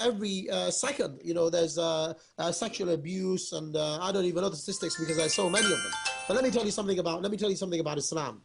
every second, there's sexual abuse, and I don't even know the statistics because there's so many of them. But let me tell you something about Islam.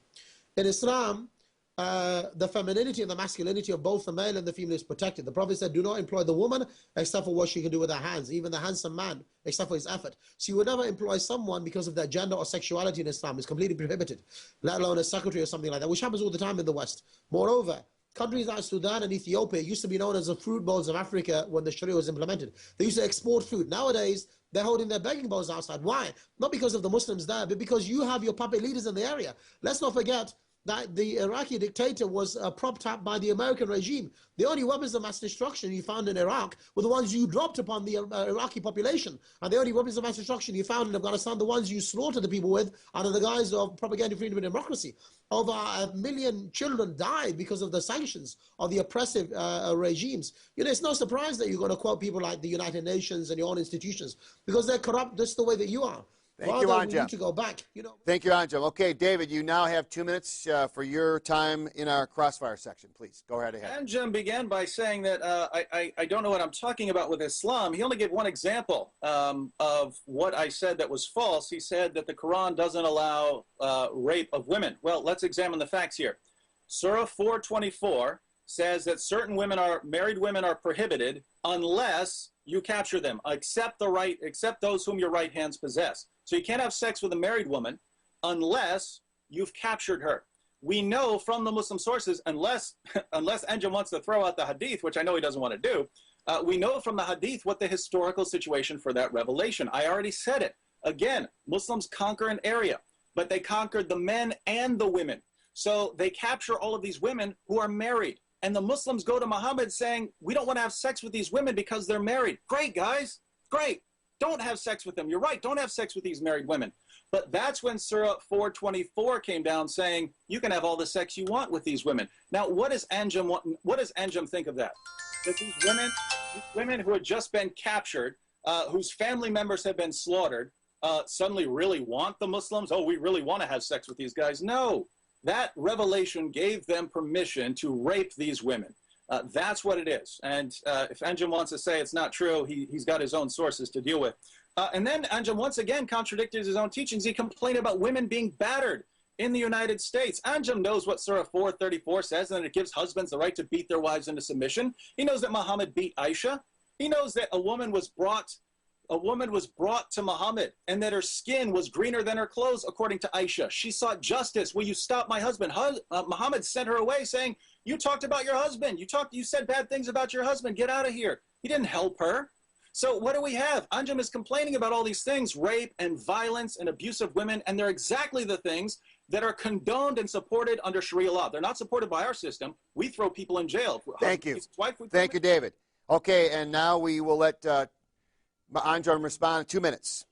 In Islam, the femininity and the masculinity of both the male and the female is protected. The Prophet said, do not employ the woman except for what she can do with her hands, even the handsome man, except for his effort. So you would never employ someone because of their gender or sexuality in Islam. It's completely prohibited, let alone a secretary or something like that, which happens all the time in the West. Moreover, countries like Sudan and Ethiopia used to be known as the fruit bowls of Africa when the Sharia was implemented. They used to export fruit. Nowadays, they're holding their begging bowls outside. Why? Not because of the Muslims there, but because you have your puppet leaders in the area. Let's not forget that the Iraqi dictator was propped up by the American regime. The only weapons of mass destruction you found in Iraq were the ones you dropped upon the Iraqi population. And the only weapons of mass destruction you found in Afghanistan, the ones you slaughtered the people with under the guise of propaganda, freedom, and democracy. Over 1 million children died because of the sanctions of the oppressive regimes. It's no surprise that you're going to quote people like the United Nations and your own institutions, because they're corrupt just the way that you are. Thank you, Anjem. We need to go back. Thank you, Anjem. Okay, David, you now have 2 minutes for your time in our crossfire section. Please, go right ahead. Anjem began by saying that I don't know what I'm talking about with Islam. He only gave one example of what I said that was false. He said that the Quran doesn't allow rape of women. Well, let's examine the facts here. Surah 424 says that certain married women are prohibited unless you capture them, except those whom your right hands possess. So you can't have sex with a married woman unless you've captured her. We know from the Muslim sources, unless Anjem wants to throw out the hadith, which I know he doesn't want to do, we know from the hadith what the historical situation for that revelation. I already said it. Again, Muslims conquer an area, but they conquered the men and the women. So they capture all of these women who are married. And the Muslims go to Muhammad saying, we don't want to have sex with these women because they're married. Great, guys. Great. Don't have sex with them. You're right. Don't have sex with these married women. But that's when Surah 424 came down saying, you can have all the sex you want with these women. Now, what does Anjem think of that? That these women who had just been captured, whose family members have been slaughtered, suddenly really want the Muslims? Oh, we really want to have sex with these guys. No. That revelation gave them permission to rape these women. That's what it is. And if Anjem wants to say it's not true, he's got his own sources to deal with. And then Anjem once again contradicted his own teachings. He complained about women being battered in the United States. Anjem knows what Surah 434 says, and it gives husbands the right to beat their wives into submission. He knows that Muhammad beat Aisha. He knows that a woman was brought to Muhammad and that her skin was greener than her clothes, according to Aisha. She sought justice. Will you stop my husband? Muhammad sent her away saying, you talked about your husband. You said bad things about your husband. Get out of here. He didn't help her. So what do we have? Anjem is complaining about all these things, rape and violence and abuse of women, and they're exactly the things that are condoned and supported under Sharia law. They're not supported by our system. We throw people in jail. Thank you. Thank you, David. Okay, and now we will let Anjem respond in 2 minutes.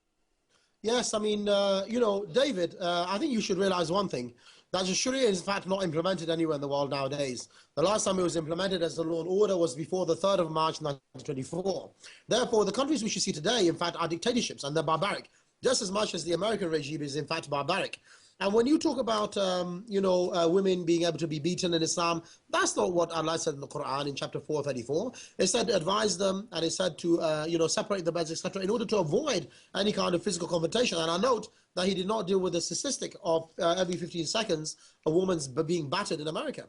Yes, I mean, David, I think you should realize one thing, that the Sharia is in fact not implemented anywhere in the world nowadays. The last time it was implemented as a law and order was before the 3rd of March 1924. Therefore, the countries which you see today, in fact, are dictatorships, and they're barbaric, just as much as the American regime is in fact barbaric. And when you talk about, women being able to be beaten in Islam, that's not what Allah said in the Quran in chapter 434. It said to advise them, and it said to, separate the beds, etc., in order to avoid any kind of physical confrontation. And I note that he did not deal with the statistic of every 15 seconds a woman's being battered in America.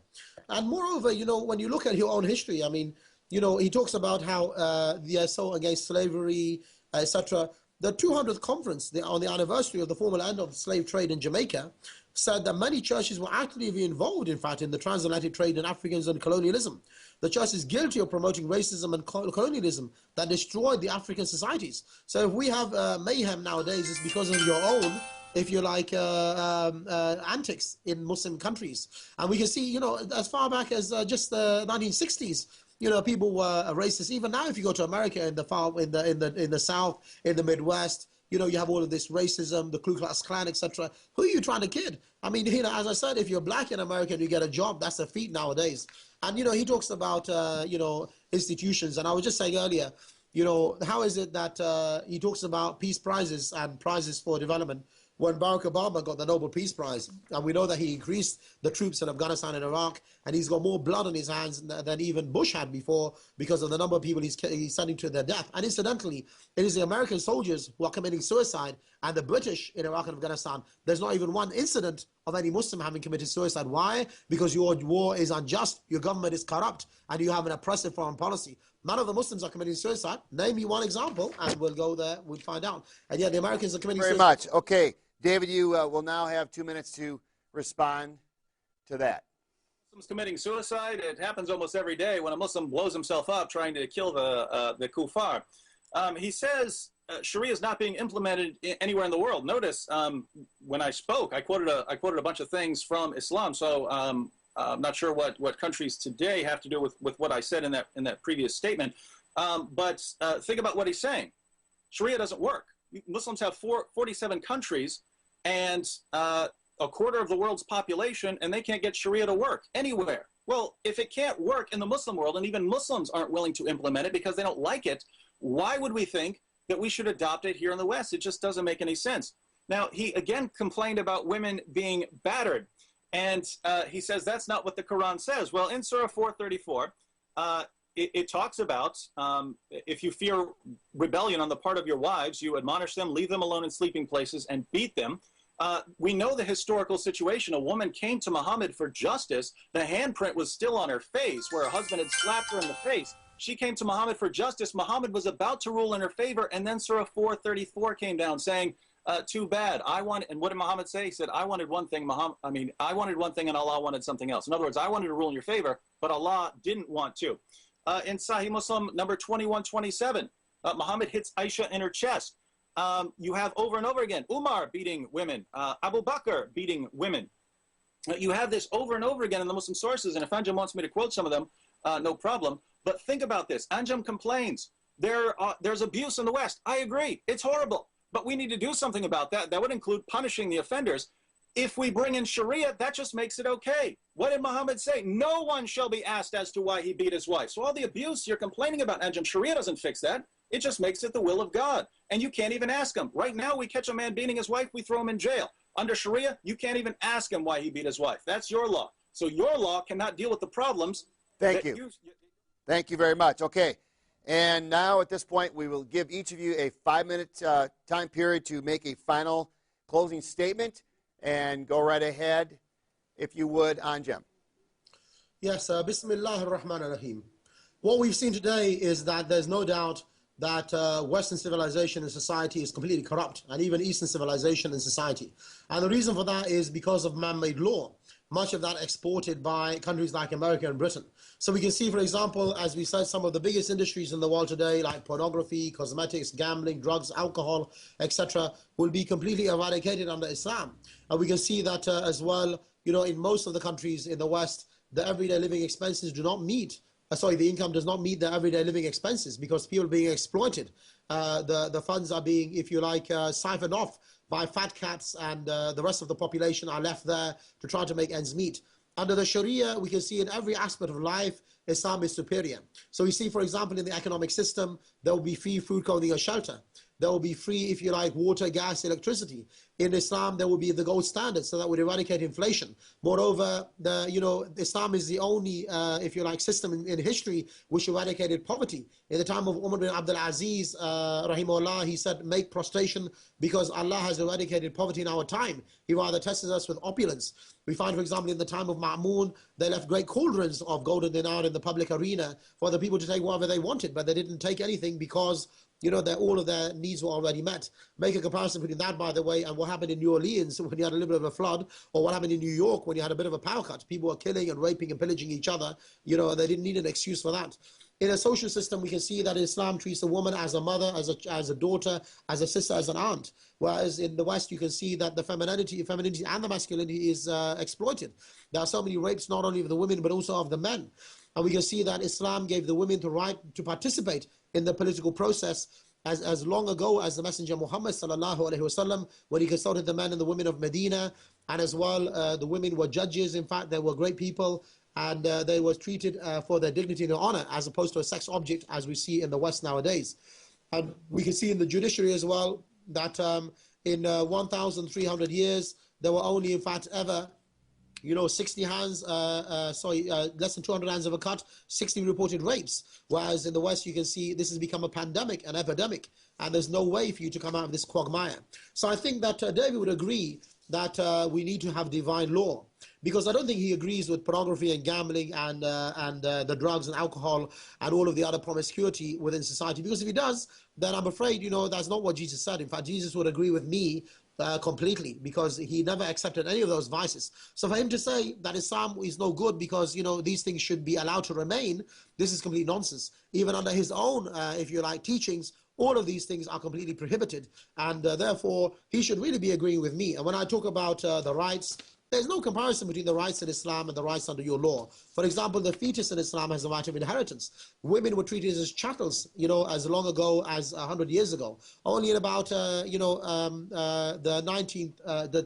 And moreover, when you look at your own history, I mean, he talks about how they are so against slavery, etc. The 200th conference on the anniversary of the formal end of the slave trade in Jamaica said that many churches were actively involved, in fact, in the transatlantic trade in Africans and colonialism. The church is guilty of promoting racism and colonialism that destroyed the African societies. So if we have mayhem nowadays, it's because of your own, if you like, antics in Muslim countries. And we can see, as far back as just the 1960s, people were racist. Even now, if you go to America in the South, in the Midwest, you have all of this racism, the Ku Klux Klan, etc. Who are you trying to kid? I mean, as I said, if you're black in America and you get a job, that's a feat nowadays. And he talks about institutions. And I was just saying earlier, how is it that he talks about peace prizes and prizes for development when Barack Obama got the Nobel Peace Prize? And we know that he increased the troops in Afghanistan and Iraq, and he's got more blood on his hands than even Bush had before because of the number of people he's sending to their death. And incidentally, it is the American soldiers who are committing suicide, and the British in Iraq and Afghanistan, there's not even one incident of any Muslim having committed suicide. Why? Because your war is unjust, your government is corrupt, and you have an oppressive foreign policy. None of the Muslims are committing suicide. Name me one example, and we'll go there, we'll find out. And yet the Americans are committing suicide. Very much. Okay. David, you will now have 2 minutes to respond to that. Muslims committing suicide, it happens almost every day when a Muslim blows himself up trying to kill the kuffar. He says Sharia is not being implemented anywhere in the world. Notice when I spoke, I quoted a bunch of things from Islam. So I'm not sure what countries today have to do with what I said in that previous statement. But think about what he's saying. Sharia doesn't work. Muslims have 47 countries and a quarter of the world's population, and they can't get Sharia to work anywhere. Well, if it can't work in the Muslim world, and even Muslims aren't willing to implement it because they don't like it, why would we think that we should adopt it here in the West? It just doesn't make any sense. Now, he again complained about women being battered, and he says that's not what the Quran says. Well, in Surah 434, it talks about if you fear rebellion on the part of your wives, you admonish them, leave them alone in sleeping places, and beat them. We know the historical situation. A woman came to Muhammad for justice. The handprint was still on her face where her husband had slapped her in the face. She came to Muhammad for justice. Muhammad was about to rule in her favor, and then Surah 434 came down saying, too bad. And what did Muhammad say? He said, I wanted one thing, I wanted one thing and Allah wanted something else. In other words, I wanted to rule in your favor, but Allah didn't want to. In Sahih Muslim number 2127, Muhammad hits Aisha in her chest. You have over and over again, Umar beating women, Abu Bakr beating women. You have this over and over again in the Muslim sources, and if Anjem wants me to quote some of them, no problem. But think about this. Anjem complains, there's abuse in the West. I agree, it's horrible, but we need to do something about that. That would include punishing the offenders. If we bring in Sharia, that just makes it okay. What did Muhammad say? No one shall be asked as to why he beat his wife. So all the abuse you're complaining about, Anjem, Sharia doesn't fix that. It just makes it the will of God. And you can't even ask him. Right now, we catch a man beating his wife, we throw him in jail. Under Sharia, you can't even ask him why he beat his wife. That's your law. So your law cannot deal with the problems. Thank you. Thank you very much. Okay. And now at this point, we will give each of you a 5-minute time period to make a final closing statement. And go right ahead, if you would, Anjem. Yes, Bismillah ar-Rahman ar-Rahim. What we've seen today is that there's no doubt that Western civilization and society is completely corrupt, and even Eastern civilization and society. And the reason for that is because of man-made law, much of that exported by countries like America and Britain. So we can see, for example, as we said, some of the biggest industries in the world today, like pornography, cosmetics, gambling, drugs, alcohol, etc., will be completely eradicated under Islam. And we can see that as well, in most of the countries in the West, the everyday living expenses do not meet, the income does not meet the everyday living expenses because people are being exploited. The funds are being, if you like, siphoned off by fat cats, and the rest of the population are left there to try to make ends meet. Under the Sharia, we can see in every aspect of life, Islam is superior. So we see, for example, in the economic system, there will be free food, clothing, and shelter. There will be free, if you like, water, gas, electricity. In Islam, there will be the gold standard, so that would eradicate inflation. Moreover, Islam is the only, if you like, system in history which eradicated poverty. In the time of Umar bin Abdul Aziz, rahimahullah, he said, make prostration because Allah has eradicated poverty in our time. He rather tested us with opulence. We find, for example, in the time of Ma'mun, they left great cauldrons of golden dinar in the public arena for the people to take whatever they wanted, but they didn't take anything because all of their needs were already met. Make a comparison between that, by the way, and what happened in New Orleans when you had a little bit of a flood, or what happened in New York when you had a bit of a power cut. People were killing and raping and pillaging each other. They didn't need an excuse for that. In a social system, we can see that Islam treats a woman as a mother, as a daughter, as a sister, as an aunt. Whereas in the West, you can see that the femininity and the masculinity is exploited. There are so many rapes, not only of the women, but also of the men. And we can see that Islam gave the women the right to participate in the political process as long ago as the Messenger Muhammad sallallahu alaihi wasallam, when he consulted the men and the women of Medina. And as well, the women were judges. In fact, they were great people, and they were treated for their dignity and honor, as opposed to a sex object, as we see in the West nowadays. And we can see in the judiciary as well that in 1,300 years, there were only, in fact, ever 60 hands, less than 200 hands of a cut, 60 reported rapes. Whereas in the West, you can see this has become a pandemic, an epidemic, and there's no way for you to come out of this quagmire. So I think that David would agree that we need to have divine law, because I don't think he agrees with pornography and gambling and the drugs and alcohol and all of the other promiscuity within society. Because if he does, then I'm afraid, that's not what Jesus said. In fact, Jesus would agree with me completely, because he never accepted any of those vices. So for him to say that Islam is no good because, these things should be allowed to remain, this is complete nonsense. Even under his own, if you like, teachings, all of these things are completely prohibited, and therefore he should really be agreeing with me. And when I talk about the rights, there's no comparison between the rights in Islam and the rights under your law. For example, the fetus in Islam has the right of inheritance. Women were treated as chattels, as long ago as 100 years ago. Only in about, the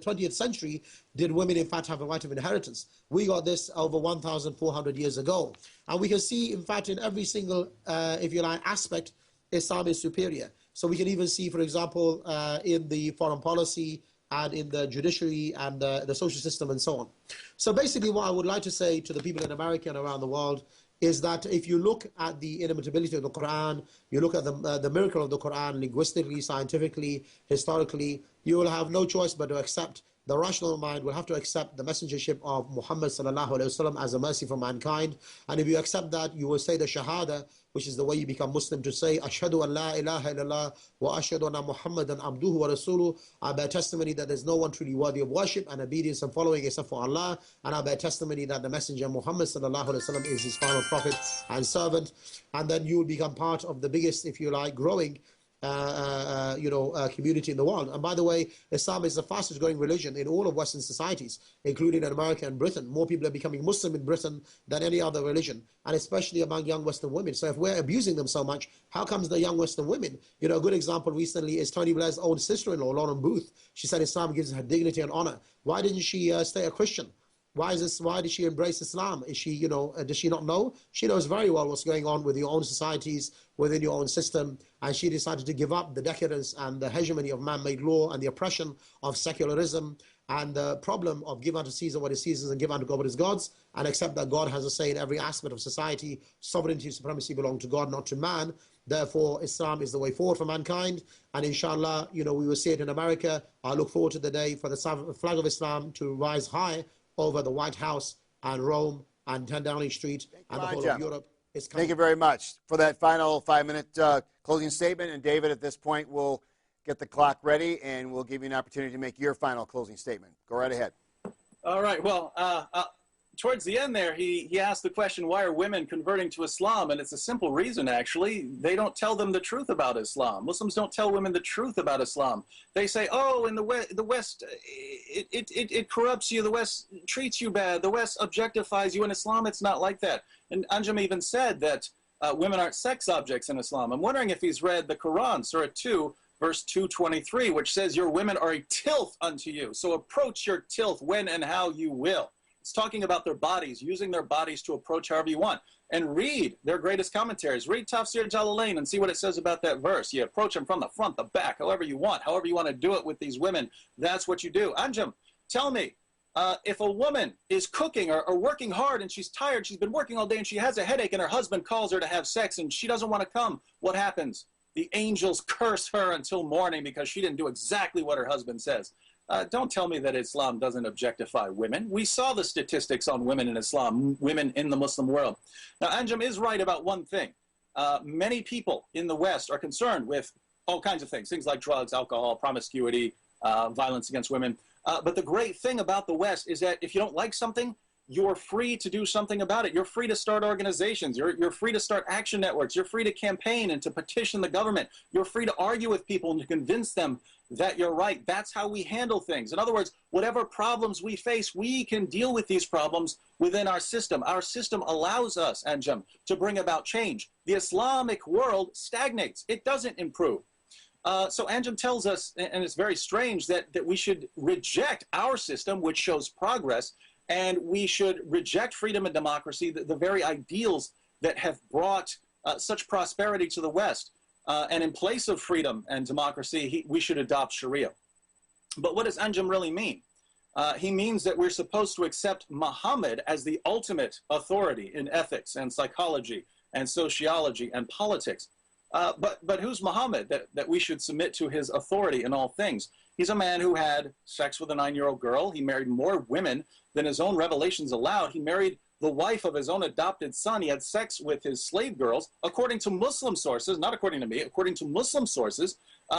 20th century did women, in fact, have a right of inheritance. We got this over 1,400 years ago. And we can see, in fact, in every single, if you like, aspect, Islam is superior. So we can even see, for example, in the foreign policy, and in the judiciary and the social system and so on. So basically what I would like to say to the people in America and around the world is that if you look at the inimitability of the Quran, you look at the miracle of the Quran linguistically, scientifically, historically, you will have no choice but to accept. The rational mind will have to accept the messengership of Muhammad sallallahu alaihi wasallam as a mercy for mankind. And if you accept that, you will say the Shahada, which is the way you become Muslim, to say, Ashhadu an la ilaha illallah wa ashhadu anna Muhammadan abduhu wa rasuluh. I bear testimony that there's no one truly worthy of worship and obedience and following except for Allah. And I bear testimony that the messenger Muhammad sallallahu alaihi wasallam is his final prophet and servant. And then you will become part of the biggest, if you like, growing community in the world. And by the way, Islam is the fastest growing religion in all of Western societies, including in America and Britain. More people are becoming Muslim in Britain than any other religion, and especially among young Western women. So if we're abusing them so much, how comes the young Western women? A good example recently is Tony Blair's own sister-in-law, Lauren Booth. She said Islam gives her dignity and honor. Why didn't she stay a Christian? Why did she embrace Islam? Is she, does she not know? She knows very well what's going on with your own societies, within your own system, and she decided to give up the decadence and the hegemony of man-made law and the oppression of secularism and the problem of give unto Caesar what is Caesar's and give unto God what is God's, and accept that God has a say in every aspect of society. Sovereignty and supremacy belong to God, not to man. Therefore, Islam is the way forward for mankind, and inshallah, we will see it in America. I look forward to the day for the flag of Islam to rise high over the White House and Rome and 10 Downing Street and the whole of Europe. Thank you very much for that final 5-minute closing statement. And David, at this point, we'll get the clock ready and we'll give you an opportunity to make your final closing statement. Go right ahead. All right. Well, towards the end there, he asked the question, why are women converting to Islam? And it's a simple reason, actually. They don't tell them the truth about Islam. Muslims don't tell women the truth about Islam. They say, oh, in the West, it corrupts you. The West treats you bad. The West objectifies you. In Islam, it's not like that. And Anjem even said that women aren't sex objects in Islam. I'm wondering if he's read the Quran, Surah 2, verse 223, which says, your women are a tilth unto you. So approach your tilth when and how you will. It's talking about their bodies, using their bodies to approach however you want. And read their greatest commentaries. Read Tafsir Jalalain and see what it says about that verse. You approach them from the front, the back, however you want to do it with these women. That's what you do. Anjem, tell me, if a woman is cooking or working hard and she's tired, she's been working all day and she has a headache and her husband calls her to have sex and she doesn't want to come, what happens? The angels curse her until morning because she didn't do exactly what her husband says. Don't tell me that Islam doesn't objectify women. We saw the statistics on women in Islam, women in the Muslim world. Now, Anjem is right about one thing. Many people in the West are concerned with all kinds of things like drugs, alcohol, promiscuity, violence against women. But the great thing about the West is that if you don't like something, you're free to do something about it. You're free to start organizations. You're free to start action networks. You're free to campaign and to petition the government. You're free to argue with people and to convince them that you're right. That's how we handle things. In other words, whatever problems we face, we can deal with these problems within our system. Our system allows us, Anjem, to bring about change. The Islamic world stagnates. It doesn't improve. So Anjem tells us, and it's very strange, that we should reject our system, which shows progress, and we should reject freedom and democracy, the very ideals that have brought such prosperity to the West. And in place of freedom and democracy, we should adopt Sharia. But what does Anjem really mean? He means that we're supposed to accept Muhammad as the ultimate authority in ethics and psychology and sociology and politics. But who's Muhammad that we should submit to his authority in all things? He's a man who had sex with a 9-year-old girl. He married more women than his own revelations allowed. He married the wife of his own adopted son. He had sex with his slave girls. According to Muslim sources, not according to me, according to Muslim sources,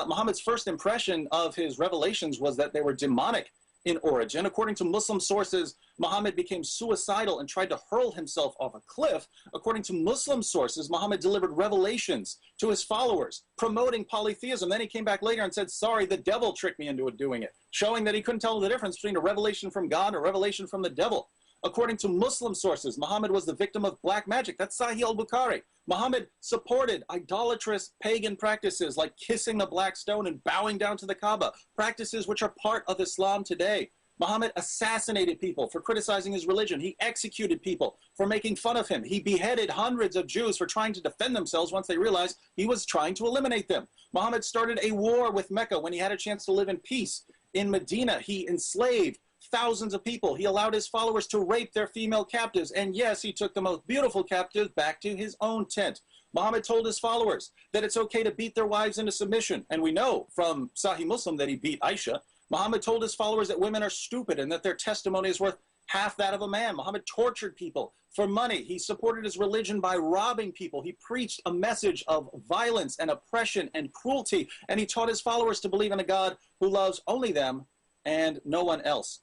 Muhammad's first impression of his revelations was that they were demonic in origin. According to Muslim sources, Muhammad became suicidal and tried to hurl himself off a cliff. According to Muslim sources, Muhammad delivered revelations to his followers, promoting polytheism. Then he came back later and said, sorry, the devil tricked me into doing it, showing that he couldn't tell the difference between a revelation from God and a revelation from the devil. According to Muslim sources, Muhammad was the victim of black magic. That's Sahih al-Bukhari. Muhammad supported idolatrous pagan practices like kissing the black stone and bowing down to the Kaaba, practices which are part of Islam today. Muhammad assassinated people for criticizing his religion. He executed people for making fun of him. He beheaded hundreds of Jews for trying to defend themselves once they realized he was trying to eliminate them. Muhammad started a war with Mecca when he had a chance to live in peace. In Medina, he enslaved thousands of people. He allowed his followers to rape their female captives. And yes, he took the most beautiful captives back to his own tent. Muhammad told his followers that it's okay to beat their wives into submission. And we know from Sahih Muslim that he beat Aisha. Muhammad told his followers that women are stupid and that their testimony is worth half that of a man. Muhammad tortured people for money. He supported his religion by robbing people. He preached a message of violence and oppression and cruelty. And he taught his followers to believe in a God who loves only them and no one else.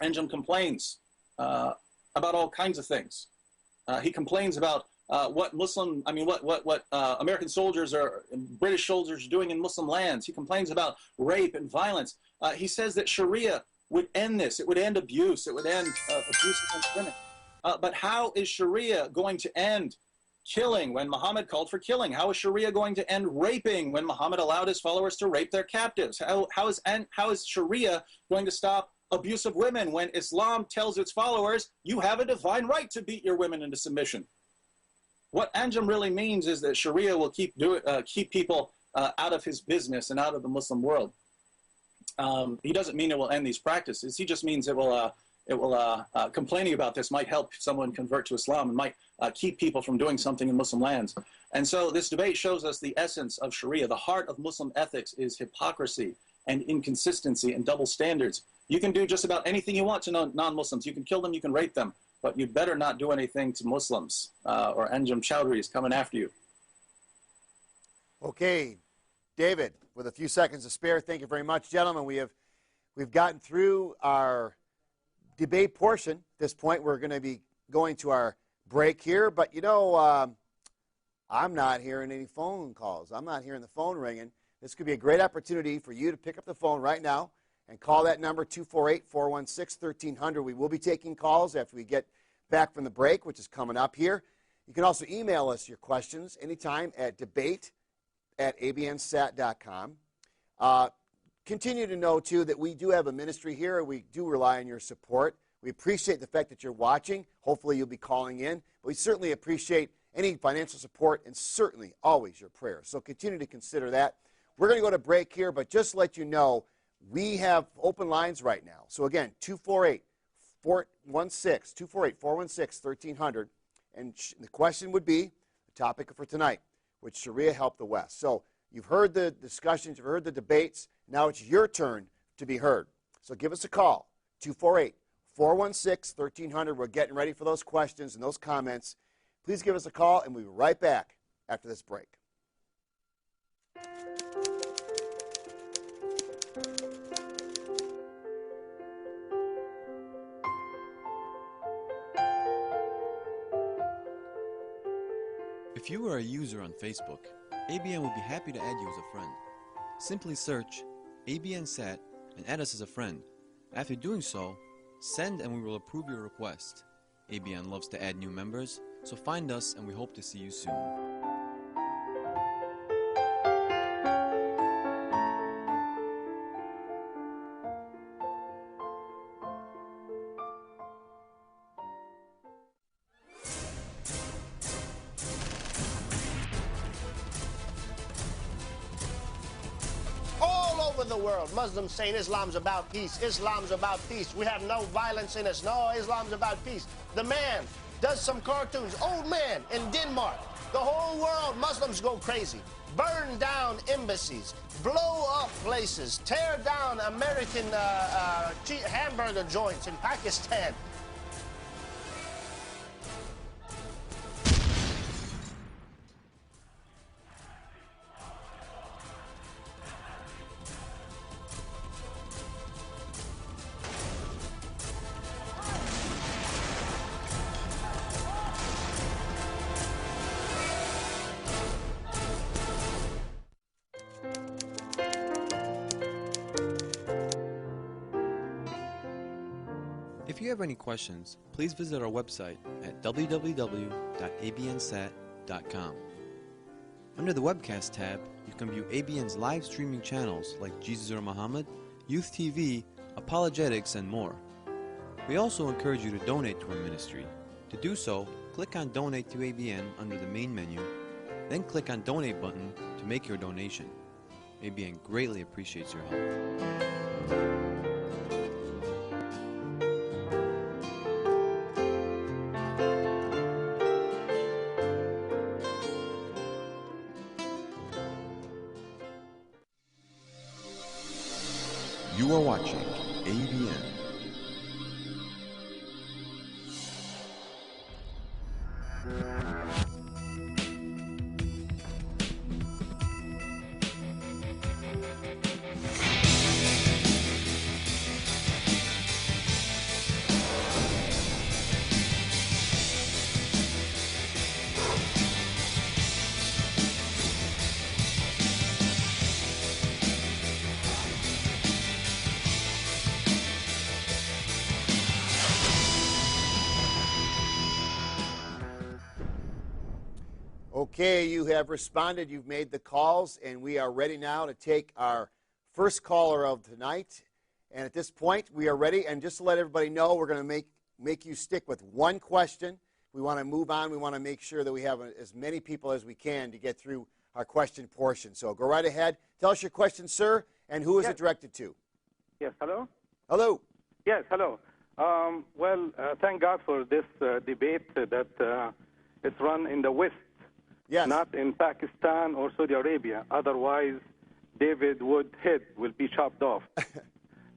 Anjem complains about all kinds of things. He complains about what American soldiers or British soldiers are doing in Muslim lands. He complains about rape and violence. He says that Sharia would end this. It would end abuse. It would end abuse against women. But how is Sharia going to end killing when Muhammad called for killing? How is Sharia going to end raping when Muhammad allowed his followers to rape their captives? How is Sharia going to stop abuse of women when Islam tells its followers, you have a divine right to beat your women into submission? What Anjem really means is that Sharia will keep people out of his business and out of the Muslim world. He doesn't mean it will end these practices. He just means complaining about this might help someone convert to Islam and might keep people from doing something in Muslim lands. And so this debate shows us the essence of Sharia. The heart of Muslim ethics is hypocrisy and inconsistency and double standards. You can do just about anything you want to non-Muslims. You can kill them, you can rape them, but you better not do anything to Muslims, or Anjem Choudary is coming after you. Okay, David, with a few seconds to spare, thank you very much, gentlemen. We've gotten through our debate portion. At this point, we're going to be going to our break here, but you know, I'm not hearing any phone calls. I'm not hearing the phone ringing. This could be a great opportunity for you to pick up the phone right now and call that number, 248-416-1300. We will be taking calls after we get back from the break, which is coming up here. You can also email us your questions anytime at debate@abnsat.com. Continue to know, too, that we do have a ministry here. We do rely on your support. We appreciate the fact that you're watching. Hopefully you'll be calling in. But we certainly appreciate any financial support and certainly always your prayers. So continue to consider that. We're going to go to break here, but just to let you know, we have open lines right now. So again, 248-416-1300. And the question would be, the topic for tonight, would Sharia help the West? So you've heard the discussions, you've heard the debates. Now it's your turn to be heard. So give us a call, 248-416-1300. We're getting ready for those questions and those comments. Please give us a call, and we'll be right back after this break. you are a user on Facebook, ABN would be happy to add you as a friend. Simply search ABNSat and add us as a friend. After doing so, send and we will approve your request. ABN loves to add new members, so find us and we hope to see you soon. The world, Muslims saying Islam's about peace, Islam's about peace, we have no violence in us, no, Islam's about peace. The man does some cartoons, old man in Denmark, the whole world, Muslims go crazy, burn down embassies, blow up places, tear down American hamburger joints in Pakistan. If you have any questions, please visit our website at www.abnsat.com. Under the Webcast tab, you can view ABN's live streaming channels like Jesus or Muhammad, Youth TV, Apologetics, and more. We also encourage you to donate to our ministry. To do so, click on Donate to ABN under the main menu, then click on Donate button to make your donation. ABN greatly appreciates your help. You are watching ABN. Okay, you have responded, you've made the calls, and we are ready now to take our first caller of tonight. And at this point, we are ready. And just to let everybody know, we're going to make you stick with one question. We want to move on. We want to make sure that we have as many people as we can to get through our question portion. So go right ahead. Tell us your question, sir, and who is it directed to? Yes, hello? Hello. Yes, hello. Thank God for this debate that it's run in the West, Yes. not in Pakistan or Saudi Arabia. Otherwise, David Wood's head will be chopped off.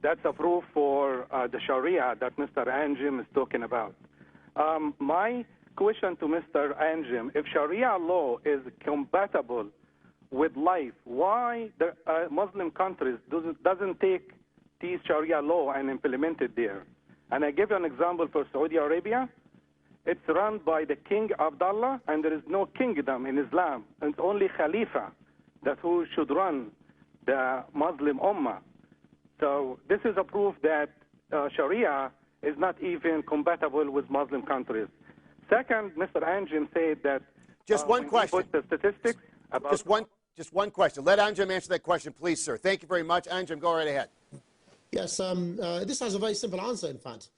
That's a proof for the Sharia that Mr. Anjem is talking about. My question to Mr. Anjem, if Sharia law is compatible with life, why the Muslim countries doesn't take these Sharia law and implement it there? And I give you an example for Saudi Arabia. It's run by the King Abdullah, and there is no kingdom in Islam. It's only Khalifa that who should run the Muslim Ummah. So this is a proof that Sharia is not even compatible with Muslim countries. Second, Mr. Anjem said that Just one question. Put the statistics about Just one question. Let Anjem answer that question, please, sir. Thank you very much. Anjem, go right ahead. Yes, this has a very simple answer, in fact.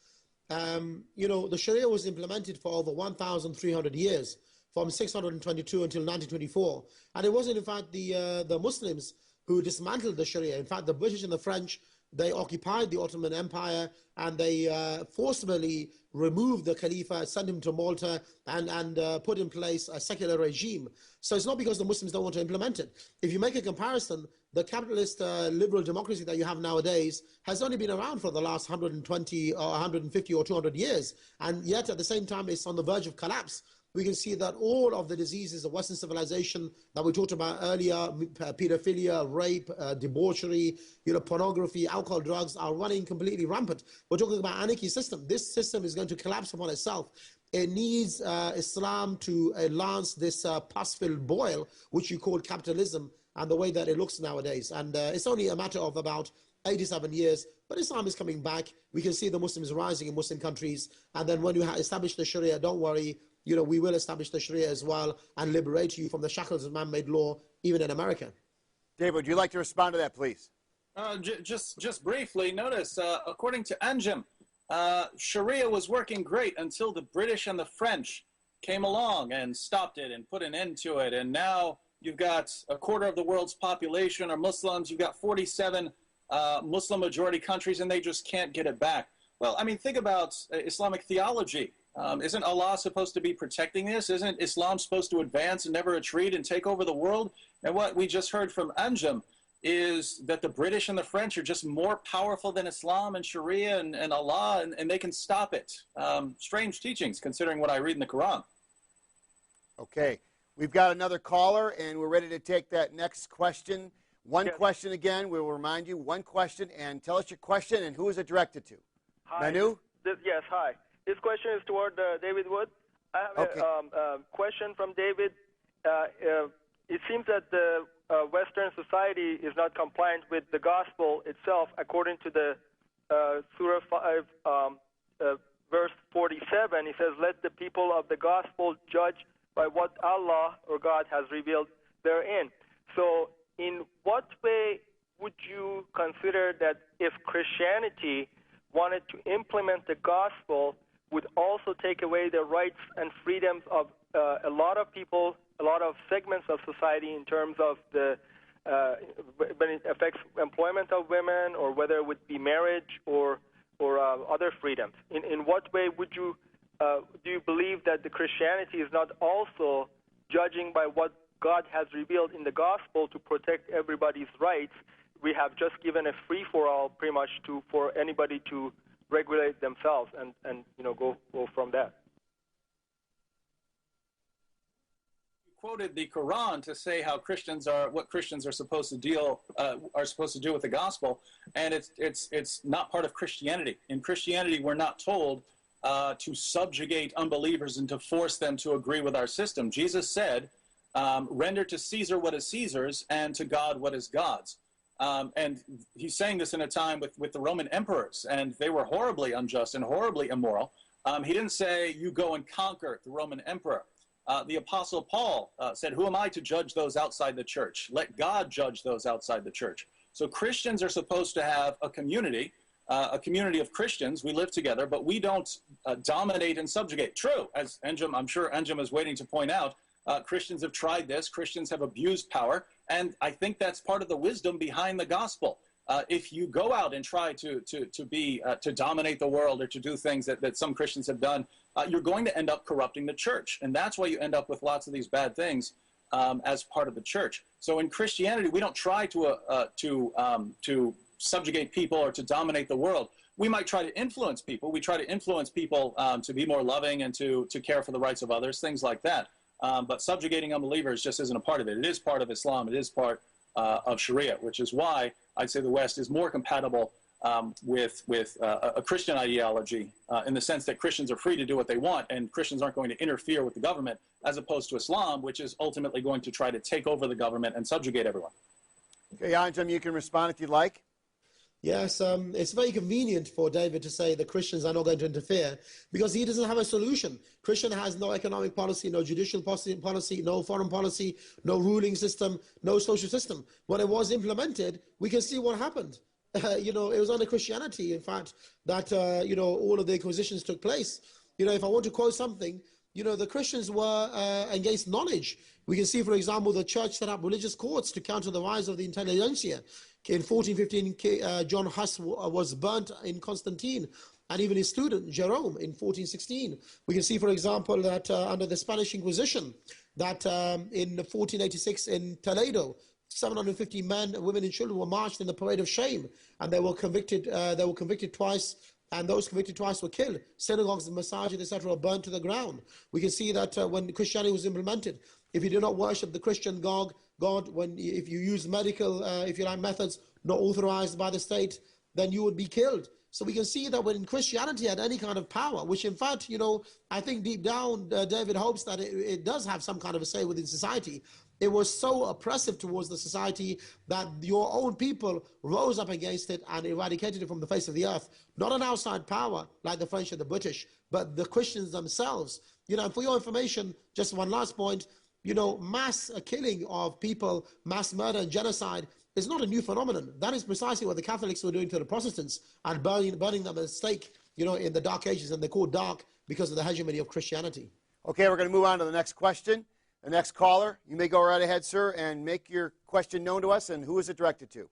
The Sharia was implemented for over 1,300 years, from 622 until 1924. And it wasn't, in fact, the Muslims who dismantled the Sharia. In fact, the British and the French, they occupied the Ottoman Empire, and they forcibly removed the Khalifa, sent him to Malta, and put in place a secular regime. So it's not because the Muslims don't want to implement it. If you make a comparison, the capitalist liberal democracy that you have nowadays has only been around for the last 120 or 150 or 200 years, and yet at the same time it's on the verge of collapse. We can see that all of the diseases of Western civilization that we talked about earlier, pedophilia, rape, debauchery, pornography, alcohol, drugs, are running completely rampant. We're talking about anarchy system. This system is going to collapse upon itself. it needs Islam to lance this pus-filled boil, which you call capitalism, and the way that it looks nowadays. And it's only a matter of about 87 years, but Islam is coming back. We can see the Muslims rising in Muslim countries. And then when you establish the Sharia, don't worry, we will establish the Sharia as well and liberate you from the shackles of man-made law, even in America. David, would you like to respond to that, please? Just briefly, notice, according to Anjem, Sharia was working great until the British and the French came along and stopped it and put an end to it. And now you've got a quarter of the world's population are Muslims. You've got 47 Muslim majority countries, and they just can't get it back. Well, I mean, think about Islamic theology. Isn't Allah supposed to be protecting this? Isn't Islam supposed to advance and never retreat and take over the world? And what we just heard from Anjem is that the British and the French are just more powerful than Islam and Sharia and Allah, and they can stop it. Strange teachings, considering what I read in the Quran. Okay. We've got another caller, and we're ready to take that next question. One question again. We will remind you, one question, and tell us your question and who is it directed to. Hi. Manu? Yes, hi. This question is toward David Wood. I have a question from David. It seems that the Western society is not compliant with the gospel itself, according to the Surah 5, verse 47. He says, "Let the people of the gospel judge by what Allah or God has revealed therein." So in what way would you consider that if Christianity wanted to implement the gospel, would also take away the rights and freedoms of a lot of people, a lot of segments of society in terms of when it affects employment of women, or whether it would be marriage or other freedoms? In what way would you do you believe that the Christianity is not also judging by what God has revealed in the gospel to protect everybody's rights? We have just given a free-for-all pretty much for anybody to regulate themselves and go from that. You quoted the Quran to say how what Christians are supposed to do with the gospel, and it's not part of Christianity. In Christianity, we're not told to subjugate unbelievers and to force them to agree with our system. Jesus said, "Render to Caesar what is Caesar's, and to God what is God's." And he's saying this in a time with the Roman emperors, and they were horribly unjust and horribly immoral. He didn't say, "You go and conquer the Roman emperor." The Apostle Paul said, "Who am I to judge those outside the church? Let God judge those outside the church." So Christians are supposed to have a community of Christians. We live together, but we don't dominate and subjugate. True, as I'm sure Anjem is waiting to point out, Christians have tried this. Christians have abused power, and I think that's part of the wisdom behind the gospel. If you go out and try to dominate the world, or to do things that some Christians have done, you're going to end up corrupting the church, and that's why you end up with lots of these bad things as part of the church. So in Christianity, we don't try to subjugate people or to dominate the world. We might try to influence people. We try to influence people to be more loving and to care for the rights of others, things like that. But subjugating unbelievers just isn't a part of it. It is part of Islam. It is part of Sharia, which is why I'd say the West is more compatible with a Christian ideology in the sense that Christians are free to do what they want, and Christians aren't going to interfere with the government, as opposed to Islam, which is ultimately going to try to take over the government and subjugate everyone. Okay, Anjem, you can respond if you'd like. Yes, it's very convenient for David to say the Christians are not going to interfere, because he doesn't have a solution. Christian has no economic policy, no judicial policy, no foreign policy, no ruling system, no social system. When it was implemented, we can see what happened. It was under Christianity, in fact, that, all of the acquisitions took place. If I want to quote something, the Christians were against knowledge. We can see, for example, the church set up religious courts to counter the rise of the intelligentsia. In 1415, John Huss was burnt in Constantine, and even his student, Jerome, in 1416. We can see, for example, that under the Spanish Inquisition, that in 1486 in Toledo, 750 men, women, and children were marched in the parade of shame, and they were convicted twice, and those convicted twice were killed. Synagogues and masajid, etc., were burnt to the ground. We can see that when Christianity was implemented, if you do not worship the Christian God, if you use medical, methods not authorized by the state, then you would be killed. So we can see that when Christianity had any kind of power, which in fact, I think deep down, David hopes that it does have some kind of a say within society. It was so oppressive towards the society that your own people rose up against it and eradicated it from the face of the earth. Not an outside power like the French and the British, but the Christians themselves. And for your information, just one last point, mass killing of people, mass murder and genocide is not a new phenomenon. That is precisely what the Catholics were doing to the Protestants and burning them at the stake, in the Dark Ages, and they're called dark because of the hegemony of Christianity. Okay, we're going to move on to the next question. The next caller, you may go right ahead, sir, and make your question known to us, and who is it directed to?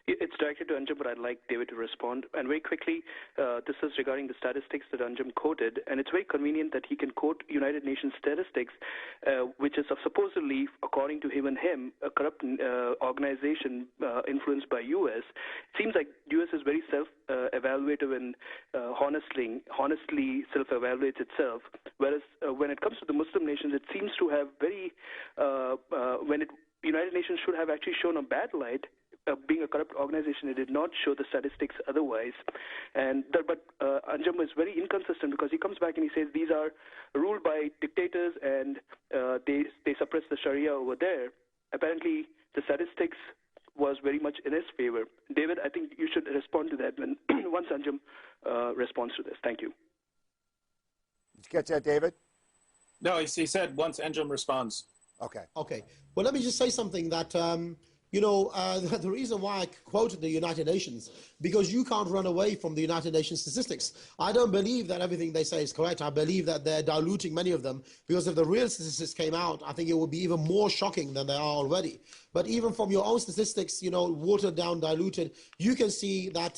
It's directed to Anjem, but I'd like David to respond. And very quickly, this is regarding the statistics that Anjem quoted, and it's very convenient that he can quote United Nations statistics, which is supposedly, according to him, a corrupt organization influenced by U.S. It seems like U.S. is very self-evaluative and honestly self-evaluates itself, whereas when it comes to the Muslim nations, it seems to have United Nations should have actually shown a bad light. Being a corrupt organization, it did not show the statistics otherwise. But Anjem is very inconsistent because he comes back and he says these are ruled by dictators and they suppress the Sharia over there. Apparently, the statistics was very much in his favor. David, I think you should respond to that once Anjem responds to this. Thank you. Did you catch that, David? No, he said once Anjem responds. Okay. Okay. Well, let me just say something that... the reason why I quoted the United Nations, because you can't run away from the United Nations statistics. I don't believe that everything they say is correct. I believe that they're diluting many of them, because if the real statistics came out, I think it would be even more shocking than they are already. But even from your own statistics, watered down, diluted, you can see that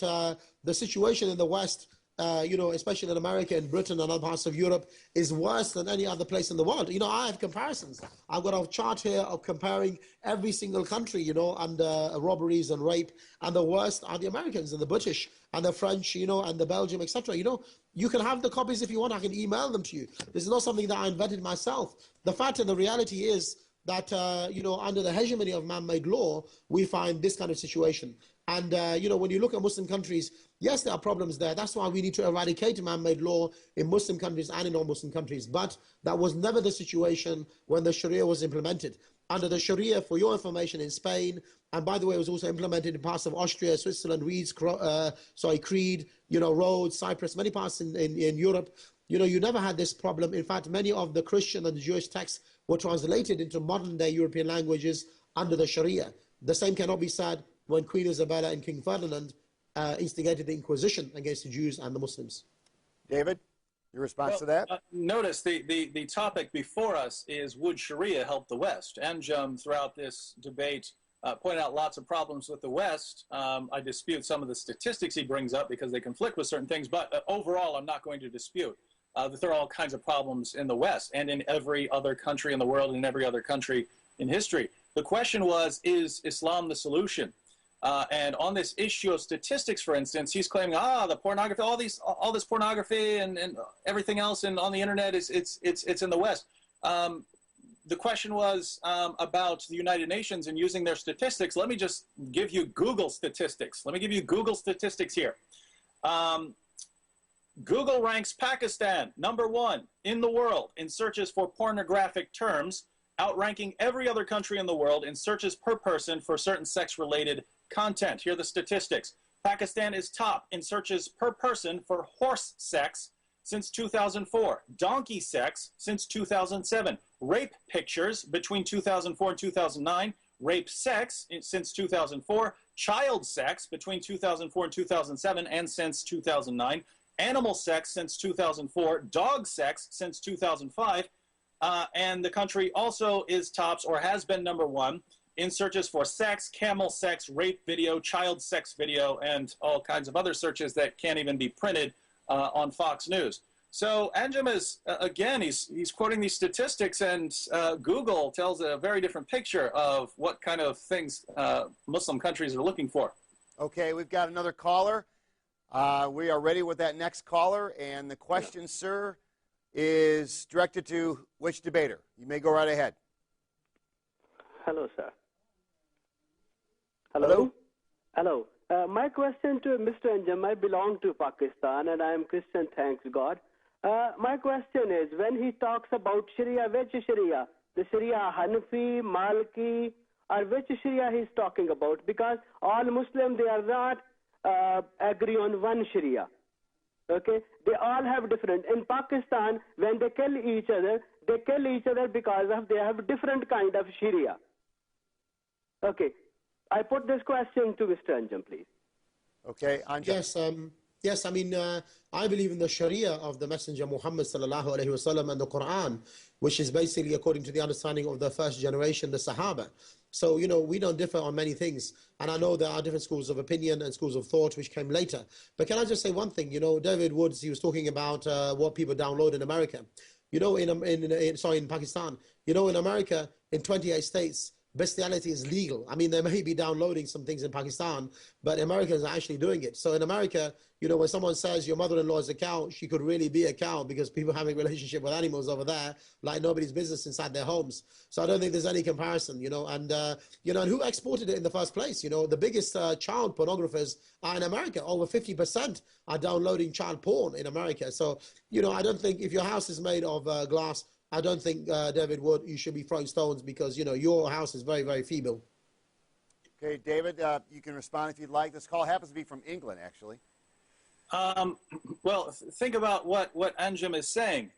the situation in the West, especially in America and Britain and other parts of Europe, is worse than any other place in the world. I have comparisons. I've got a chart here of comparing every single country, under robberies and rape, and the worst are the Americans and the British and the French, and the Belgium, etc. You can have the copies if you want. I can email them to you. This is not something that I invented myself. The fact and the reality is that, under the hegemony of man-made law, we find this kind of situation. And, when you look at Muslim countries, yes, there are problems there. That's why we need to eradicate man-made law in Muslim countries and in non-Muslim countries. But that was never the situation when the Sharia was implemented. Under the Sharia, for your information, in Spain, and by the way, it was also implemented in parts of Austria, Switzerland, Crete, Rhodes, Cyprus, many parts in Europe. You never had this problem. In fact, many of the Christian and the Jewish texts were translated into modern-day European languages under the Sharia. The same cannot be said when Queen Isabella and King Ferdinand instigated the Inquisition against the Jews and the Muslims. David, your response to that? Notice the topic before us is, would Sharia help the West? Anjem, throughout this debate, pointed out lots of problems with the West. I dispute some of the statistics he brings up because they conflict with certain things, but overall, I'm not going to dispute that there are all kinds of problems in the West and in every other country in the world and in every other country in history. The question was, is Islam the solution? And on this issue of statistics, for instance, he's claiming, the pornography, all this pornography and everything else on the internet it's in the West. The question was about the United Nations and using their statistics. Let me just give you Google statistics. Let me give you Google statistics here. Google ranks Pakistan #1 in the world in searches for pornographic terms, outranking every other country in the world in searches per person for certain sex-related content. Here are the statistics. Pakistan is top in searches per person for horse sex since 2004, donkey sex since 2007, rape pictures between 2004 and 2009, rape sex since 2004, child sex between 2004 and 2007 and since 2009, animal sex since 2004, dog sex since 2005, and the country also is tops or has been #1 in searches for sex, camel sex, rape video, child sex video, and all kinds of other searches that can't even be printed on Fox News. So Anjem is, again, he's quoting these statistics, and Google tells a very different picture of what kind of things Muslim countries are looking for. Okay, we've got another caller. We are ready with that next caller, and the question, sir, is directed to which debater? You may go right ahead. Hello, sir. Hello? Hello. My question to Mr. Anjem, I belong to Pakistan and I am Christian, thanks God. My question is, when he talks about Sharia, which Sharia? The Sharia Hanafi, Maliki, or which Sharia he's talking about? Because all Muslims, they are not agree on one Sharia. Okay? They all have different. In Pakistan, when they kill each other because of they have different kind of Sharia. Okay. I put this question to Mr. Anjem, please. Okay, Anjem. Yes, I mean, I believe in the Sharia of the Messenger Muhammad sallallahu alaihi wasallam and the Quran, which is basically according to the understanding of the first generation, the Sahaba. So, you know, we don't differ on many things. And I know there are different schools of opinion and schools of thought which came later. But can I just say one thing? You know, David Woods, he was talking about what people download in America. You know, in Pakistan, you know, in America, in 28 states, bestiality is legal. I mean, they may be downloading some things in Pakistan, but Americans are actually doing it. So in America, you know, when someone says your mother-in-law is a cow, she could really be a cow because people having a relationship with animals over there, like nobody's business inside their homes. So I don't think there's any comparison, you know, and who exported it in the first place? You know, the biggest child pornographers are in America. Over 50% are downloading child porn in America. So, you know, I don't think if your house is made of glass, I don't think, David Wood, you should be throwing stones because, you know, your house is very, very feeble. Okay, David, you can respond if you'd like. This call happens to be from England, actually. Well, think about what Anjem is saying.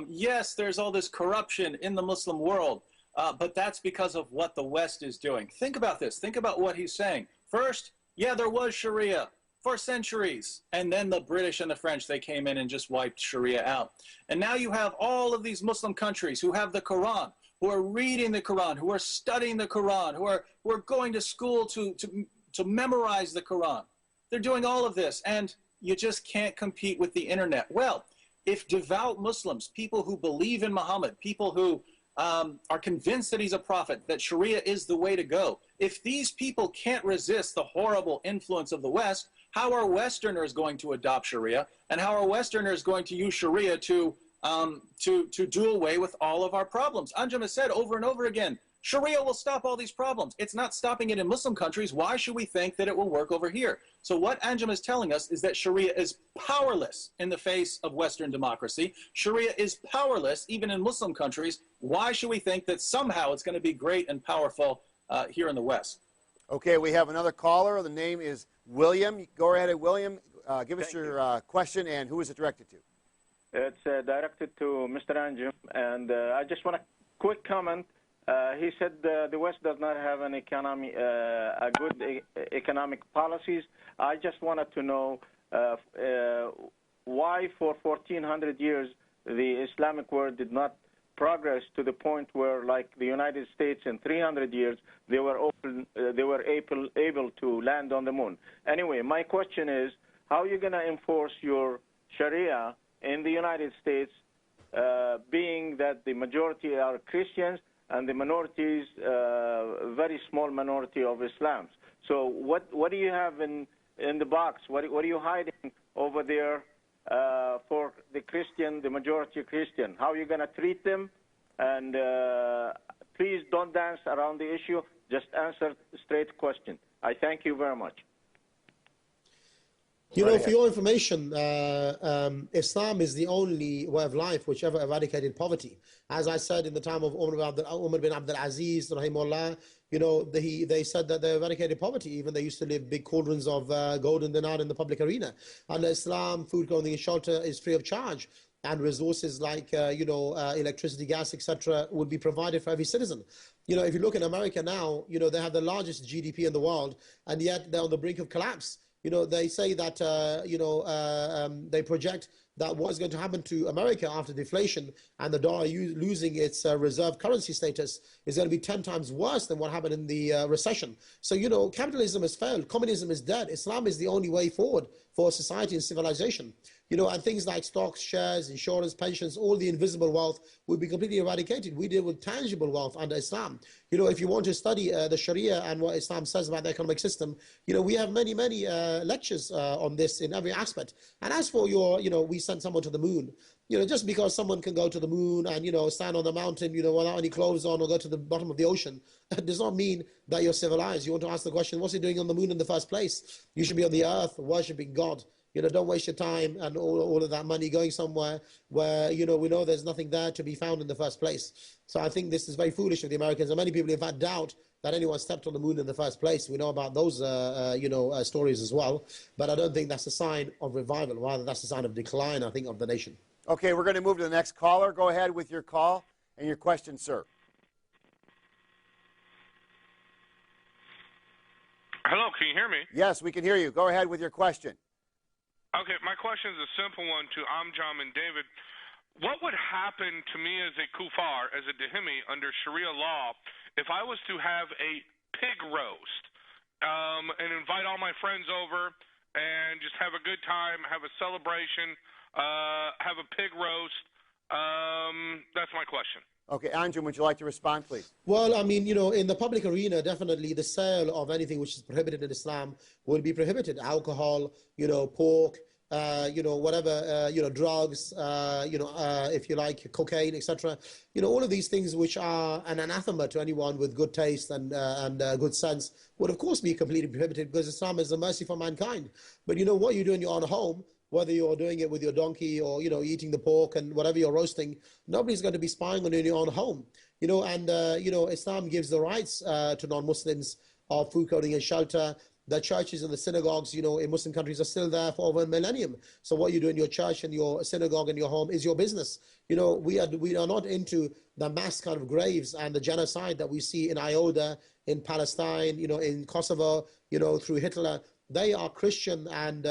Yes, there's all this corruption in the Muslim world, but that's because of what the West is doing. Think about this. Think about what he's saying. First, yeah, there was Sharia for centuries. And then the British and the French, they came in and just wiped Sharia out. And now you have all of these Muslim countries who have the Quran, who are reading the Quran, who are studying the Quran, who are going to school to memorize the Quran. They're doing all of this, and you just can't compete with the internet. Well, if devout Muslims, people who believe in Muhammad, people who are convinced that he's a prophet, that Sharia is the way to go, if these people can't resist the horrible influence of the West, how are Westerners going to adopt Sharia? And how are Westerners going to use Sharia to do away with all of our problems? Anjem has said over and over again, Sharia will stop all these problems. It's not stopping it in Muslim countries. Why should we think that it will work over here? So what Anjem is telling us is that Sharia is powerless in the face of Western democracy. Sharia is powerless even in Muslim countries. Why should we think that somehow it's going to be great and powerful here in the West? Okay, we have another caller. The name is William. Go ahead, William. Give us your question and who is it directed to? It's directed to Mr. Anjem, and I just want a quick comment. He said the West does not have an good economic policies. I just wanted to know why for 1400 years the Islamic world did not progress to the point where, like the United States in 300 years, they were able to land on the moon. Anyway, my question is, how are you going to enforce your Sharia in the United States, being that the majority are Christians and the minorities, very small minority of Islam? So what do you have in the box? What are you hiding over there for the Christian, the majority Christian? How are you going to treat them? And please don't dance around the issue. Just answer the straight question. I thank you very much. You know, for your information, Islam is the only way of life which ever eradicated poverty. As I said in the time of Umar bin Abdul Aziz, rahimahullah, you know, they said that they eradicated poverty. Even they used to live big cauldrons of golden dinar in the public arena. Under Islam, food, clothing, and shelter is free of charge. And resources like, electricity, gas, etc. would be provided for every citizen. You know, if you look at America now, you know, they have the largest GDP in the world, and yet they're on the brink of collapse. You know, they say that, they project that what's going to happen to America after deflation and the dollar losing its reserve currency status is going to be 10 times worse than what happened in the recession. So, you know, capitalism has failed. Communism is dead. Islam is the only way forward for society and civilization. You know, and things like stocks, shares, insurance, pensions, all the invisible wealth will be completely eradicated. We deal with tangible wealth under Islam. You know, if you want to study the Sharia and what Islam says about the economic system, you know, we have many lectures on this in every aspect. And as for your, you know, we sent someone to the moon. just because someone can go to the moon and, stand on the mountain, without any clothes on or go to the bottom of the ocean, does not mean that you're civilized. You want to ask the question, what's he doing on the moon in the first place? You should be on the earth worshiping God. Don't waste your time and all of that money going somewhere where, we know there's nothing there to be found in the first place. So I think this is very foolish of the Americans. And many people, in fact, doubt that anyone stepped on the moon in the first place. We know about those, stories as well. But I don't think that's a sign of revival. Rather, that's a sign of decline, I think, of the nation. Okay, we're going to move to the next caller. Go ahead with your call and your question, sir. Hello, can you hear me? Yes, we can hear you. Go ahead with your question. Okay, my question is a simple one to Anjem and David. What would happen to me as a kufar, as a dhimmi, under Sharia law, if I was to have a pig roast and invite all my friends over and just have a good time, have a celebration, have a pig roast? That's my question. Okay, Anjem, would you like to respond, please? Well, I mean, in the public arena, definitely the sale of anything which is prohibited in Islam will be prohibited. Alcohol, pork, whatever, drugs, if you like, cocaine, etc. All of these things which are an anathema to anyone with good taste and good sense would, of course, be completely prohibited because Islam is a mercy for mankind. But what you do in your own home, whether you're doing it with your donkey or, eating the pork and whatever you're roasting, nobody's going to be spying on you in your own home. Islam gives the rights to non-Muslims of food, clothing, and shelter. The churches and the synagogues, in Muslim countries are still there for over a millennium. So what you do in your church and your synagogue and your home is your business. We are not into the mass kind of graves and the genocide that we see in Iota, in Palestine, in Kosovo, through Hitler. They are Christian and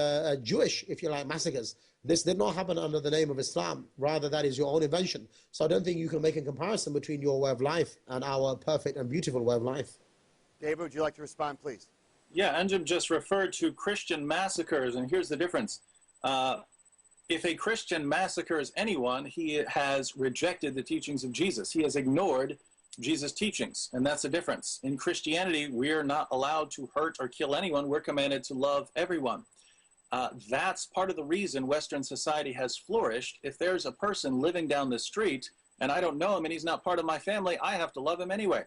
Jewish, if you like, massacres. This did not happen under the name of Islam. Rather, that is your own invention. So I don't think you can make a comparison between your way of life and our perfect and beautiful way of life. David, would you like to respond, please? Yeah, Anjem just referred to Christian massacres, and here's the difference. If a Christian massacres anyone, he has rejected the teachings of Jesus. He has ignored Jesus' teachings, and that's the difference. In Christianity, we're not allowed to hurt or kill anyone. We're commanded to love everyone. That's part of the reason Western society has flourished. If there's a person living down the street, and I don't know him and he's not part of my family, I have to love him anyway.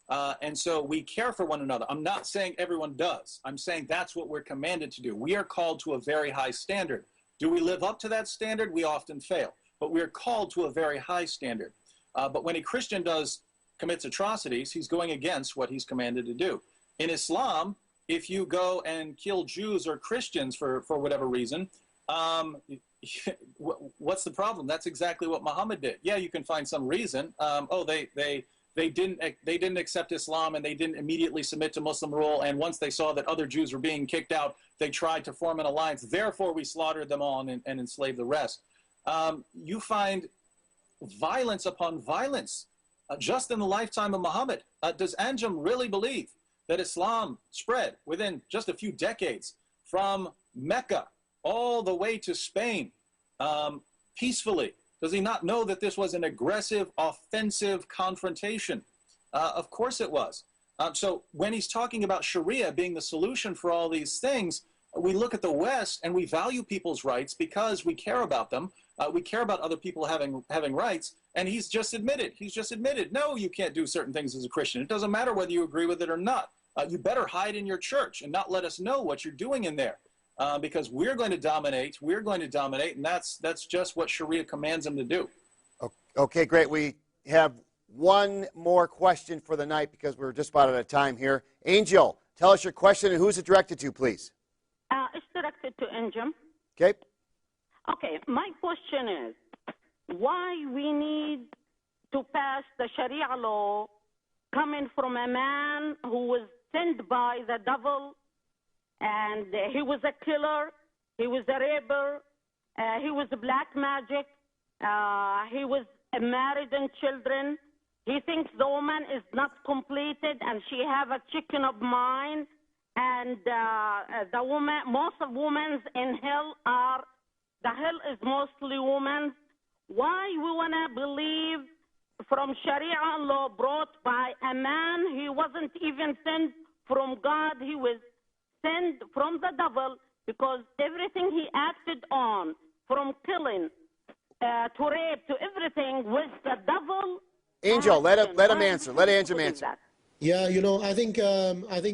And so we care for one another. I'm not saying everyone does. I'm saying that's what we're commanded to do. We are called to a very high standard. Do we live up to that standard? We often fail. But we're called to a very high standard. But when a Christian commits atrocities, he's going against what he's commanded to do. In Islam, if you go and kill Jews or Christians for whatever reason, what's the problem? That's exactly what Muhammad did. Yeah, you can find some reason. They didn't accept Islam and they didn't immediately submit to Muslim rule. And once they saw that other Jews were being kicked out, they tried to form an alliance. Therefore, we slaughtered them all and enslaved the rest. You find violence upon violence just in the lifetime of Muhammad. Does Anjem really believe that Islam spread within just a few decades from Mecca all the way to Spain peacefully? Does he not know that this was an aggressive, offensive confrontation? Of course it was. So when he's talking about Sharia being the solution for all these things, we look at the West and we value people's rights because we care about them. We care about other people having rights. And he's just admitted, no, you can't do certain things as a Christian. It doesn't matter whether you agree with it or not. You better hide in your church and not let us know what you're doing in there. Because we're going to dominate, and that's just what Sharia commands them to do. Okay, great. We have one more question for the night because we're just about out of time here. Angel, tell us your question and who's it directed to, please. It's directed to Anjem. Okay. Okay, my question is, why we need to pass the Sharia law coming from a man who was sent by the devil, and he was a killer, he was a raper, he was black magic, he was married and children. He thinks the woman is not completed and she have a chicken of mine, and the woman, most of women in hell the hell is mostly women. Why we want to believe from Sharia law brought by a man? He wasn't even sent from God. He was sent from the devil, because everything he acted on, from killing, to rape, to everything with the devil. Angel, let him answer. Let Anjem answer. Yeah, you know, I think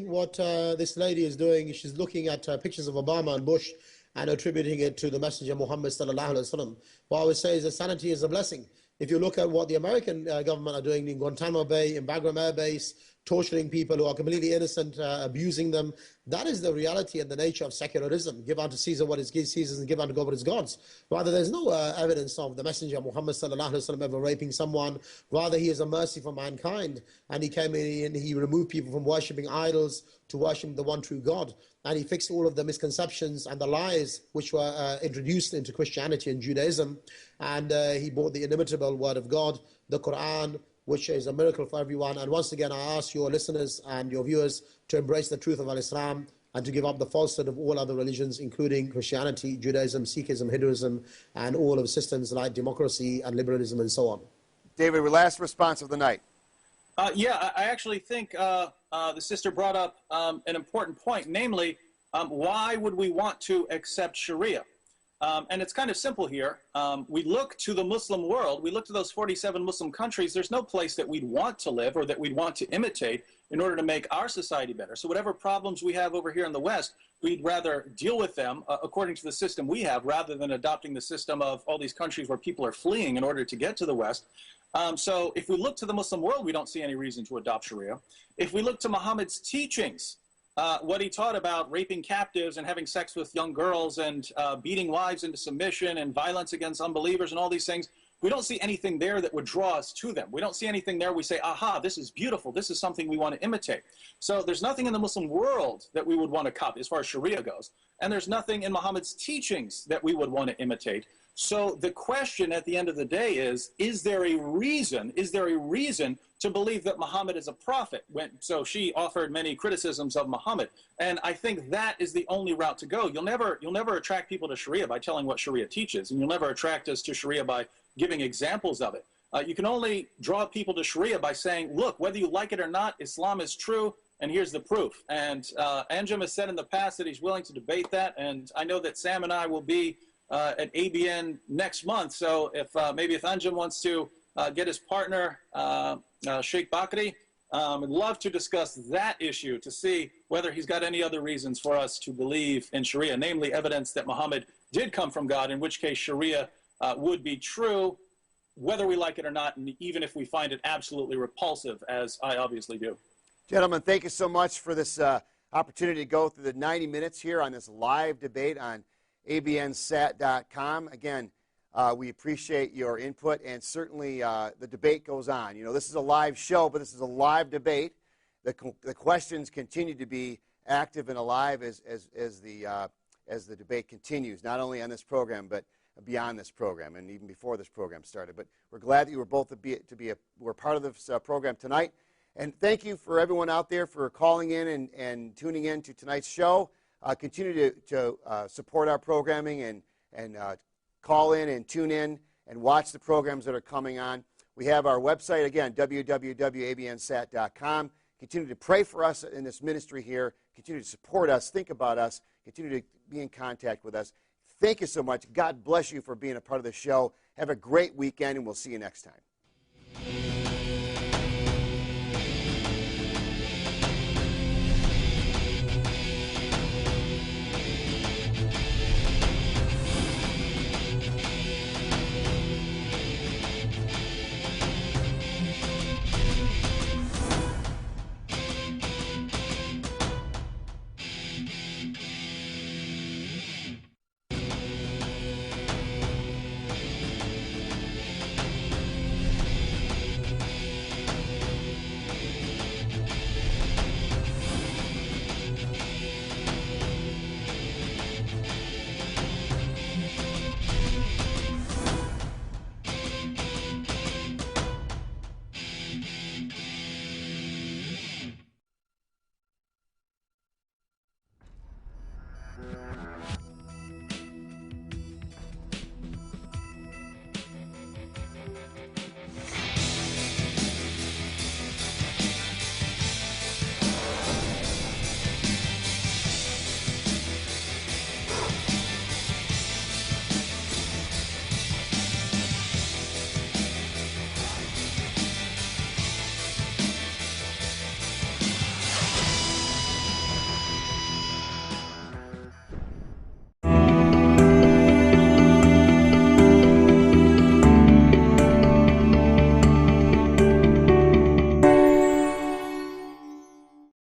what this lady is doing is she's looking at pictures of Obama and Bush and attributing it to the Messenger Muhammad sallallahu alaihi wasallam. What I would say is that sanity is a blessing. If you look at what the American government are doing in Guantanamo Bay, in Bagram Air Base, torturing people who are completely innocent, abusing them, that is the reality and the nature of secularism. Give unto Caesar what is Caesar's and give unto God what is God's. Rather, there's no evidence of the Messenger Muhammad sallallahu alaihi wasallam ever raping someone. Rather, he is a mercy for mankind, and he came in and he removed people from worshipping idols to worship the one true God. And he fixed all of the misconceptions and the lies which were introduced into Christianity and Judaism. And he brought the inimitable word of God, the Quran, which is a miracle for everyone. And once again, I ask your listeners and your viewers to embrace the truth of Al-Islam and to give up the falsehood of all other religions, including Christianity, Judaism, Sikhism, Hinduism, and all of systems like democracy and liberalism and so on. David, your last response of the night. Yeah, I actually think the sister brought up an important point, namely, why would we want to accept Sharia? And it's kind of simple here. We look to the Muslim world, we look to those 47 Muslim countries, there's no place that we'd want to live or that we'd want to imitate in order to make our society better. So whatever problems we have over here in the West, we'd rather deal with them according to the system we have rather than adopting the system of all these countries where people are fleeing in order to get to the West. So if we look to the Muslim world, we don't see any reason to adopt Sharia. If we look to Muhammad's teachings, what he taught about raping captives and having sex with young girls and beating wives into submission and violence against unbelievers and all these things, we don't see anything there that would draw us to them. We don't see anything there we say, aha, this is beautiful. This is something we want to imitate. So there's nothing in the Muslim world that we would want to copy as far as Sharia goes. And there's nothing in Muhammad's teachings that we would want to imitate. So the question at the end of the day is there a reason to believe that Muhammad is a prophet? So she offered many criticisms of Muhammad. And I think that is the only route to go. You'll never attract people to Sharia by telling what Sharia teaches. And you'll never attract us to Sharia by giving examples of it. You can only draw people to Sharia by saying, look, whether you like it or not, Islam is true, and here's the proof. And Anjem has said in the past that he's willing to debate that, and I know that Sam and I will be at ABN next month. So if maybe if Anjem wants to get his partner, Sheikh Bakri, I'd love to discuss that issue to see whether he's got any other reasons for us to believe in Sharia, namely evidence that Muhammad did come from God, in which case Sharia would be true, whether we like it or not, and even if we find it absolutely repulsive, as I obviously do. Gentlemen, thank you so much for this opportunity to go through the 90 minutes here on this live debate on abnsat.com. Again, we appreciate your input, and certainly the debate goes on. You know, this is a live show, but this is a live debate. The questions continue to be active and alive as the debate continues, not only on this program, but beyond this program and even before this program started. But we're glad that you were both were part of this program tonight. And thank you for everyone out there for calling in and tuning in to tonight's show. Continue to support our programming and call in and tune in and watch the programs that are coming on. We have our website, again, www.abnsat.com. Continue to pray for us in this ministry here. Continue to support us, think about us, continue to be in contact with us. Thank you so much. God bless you for being a part of the show. Have a great weekend, and we'll see you next time.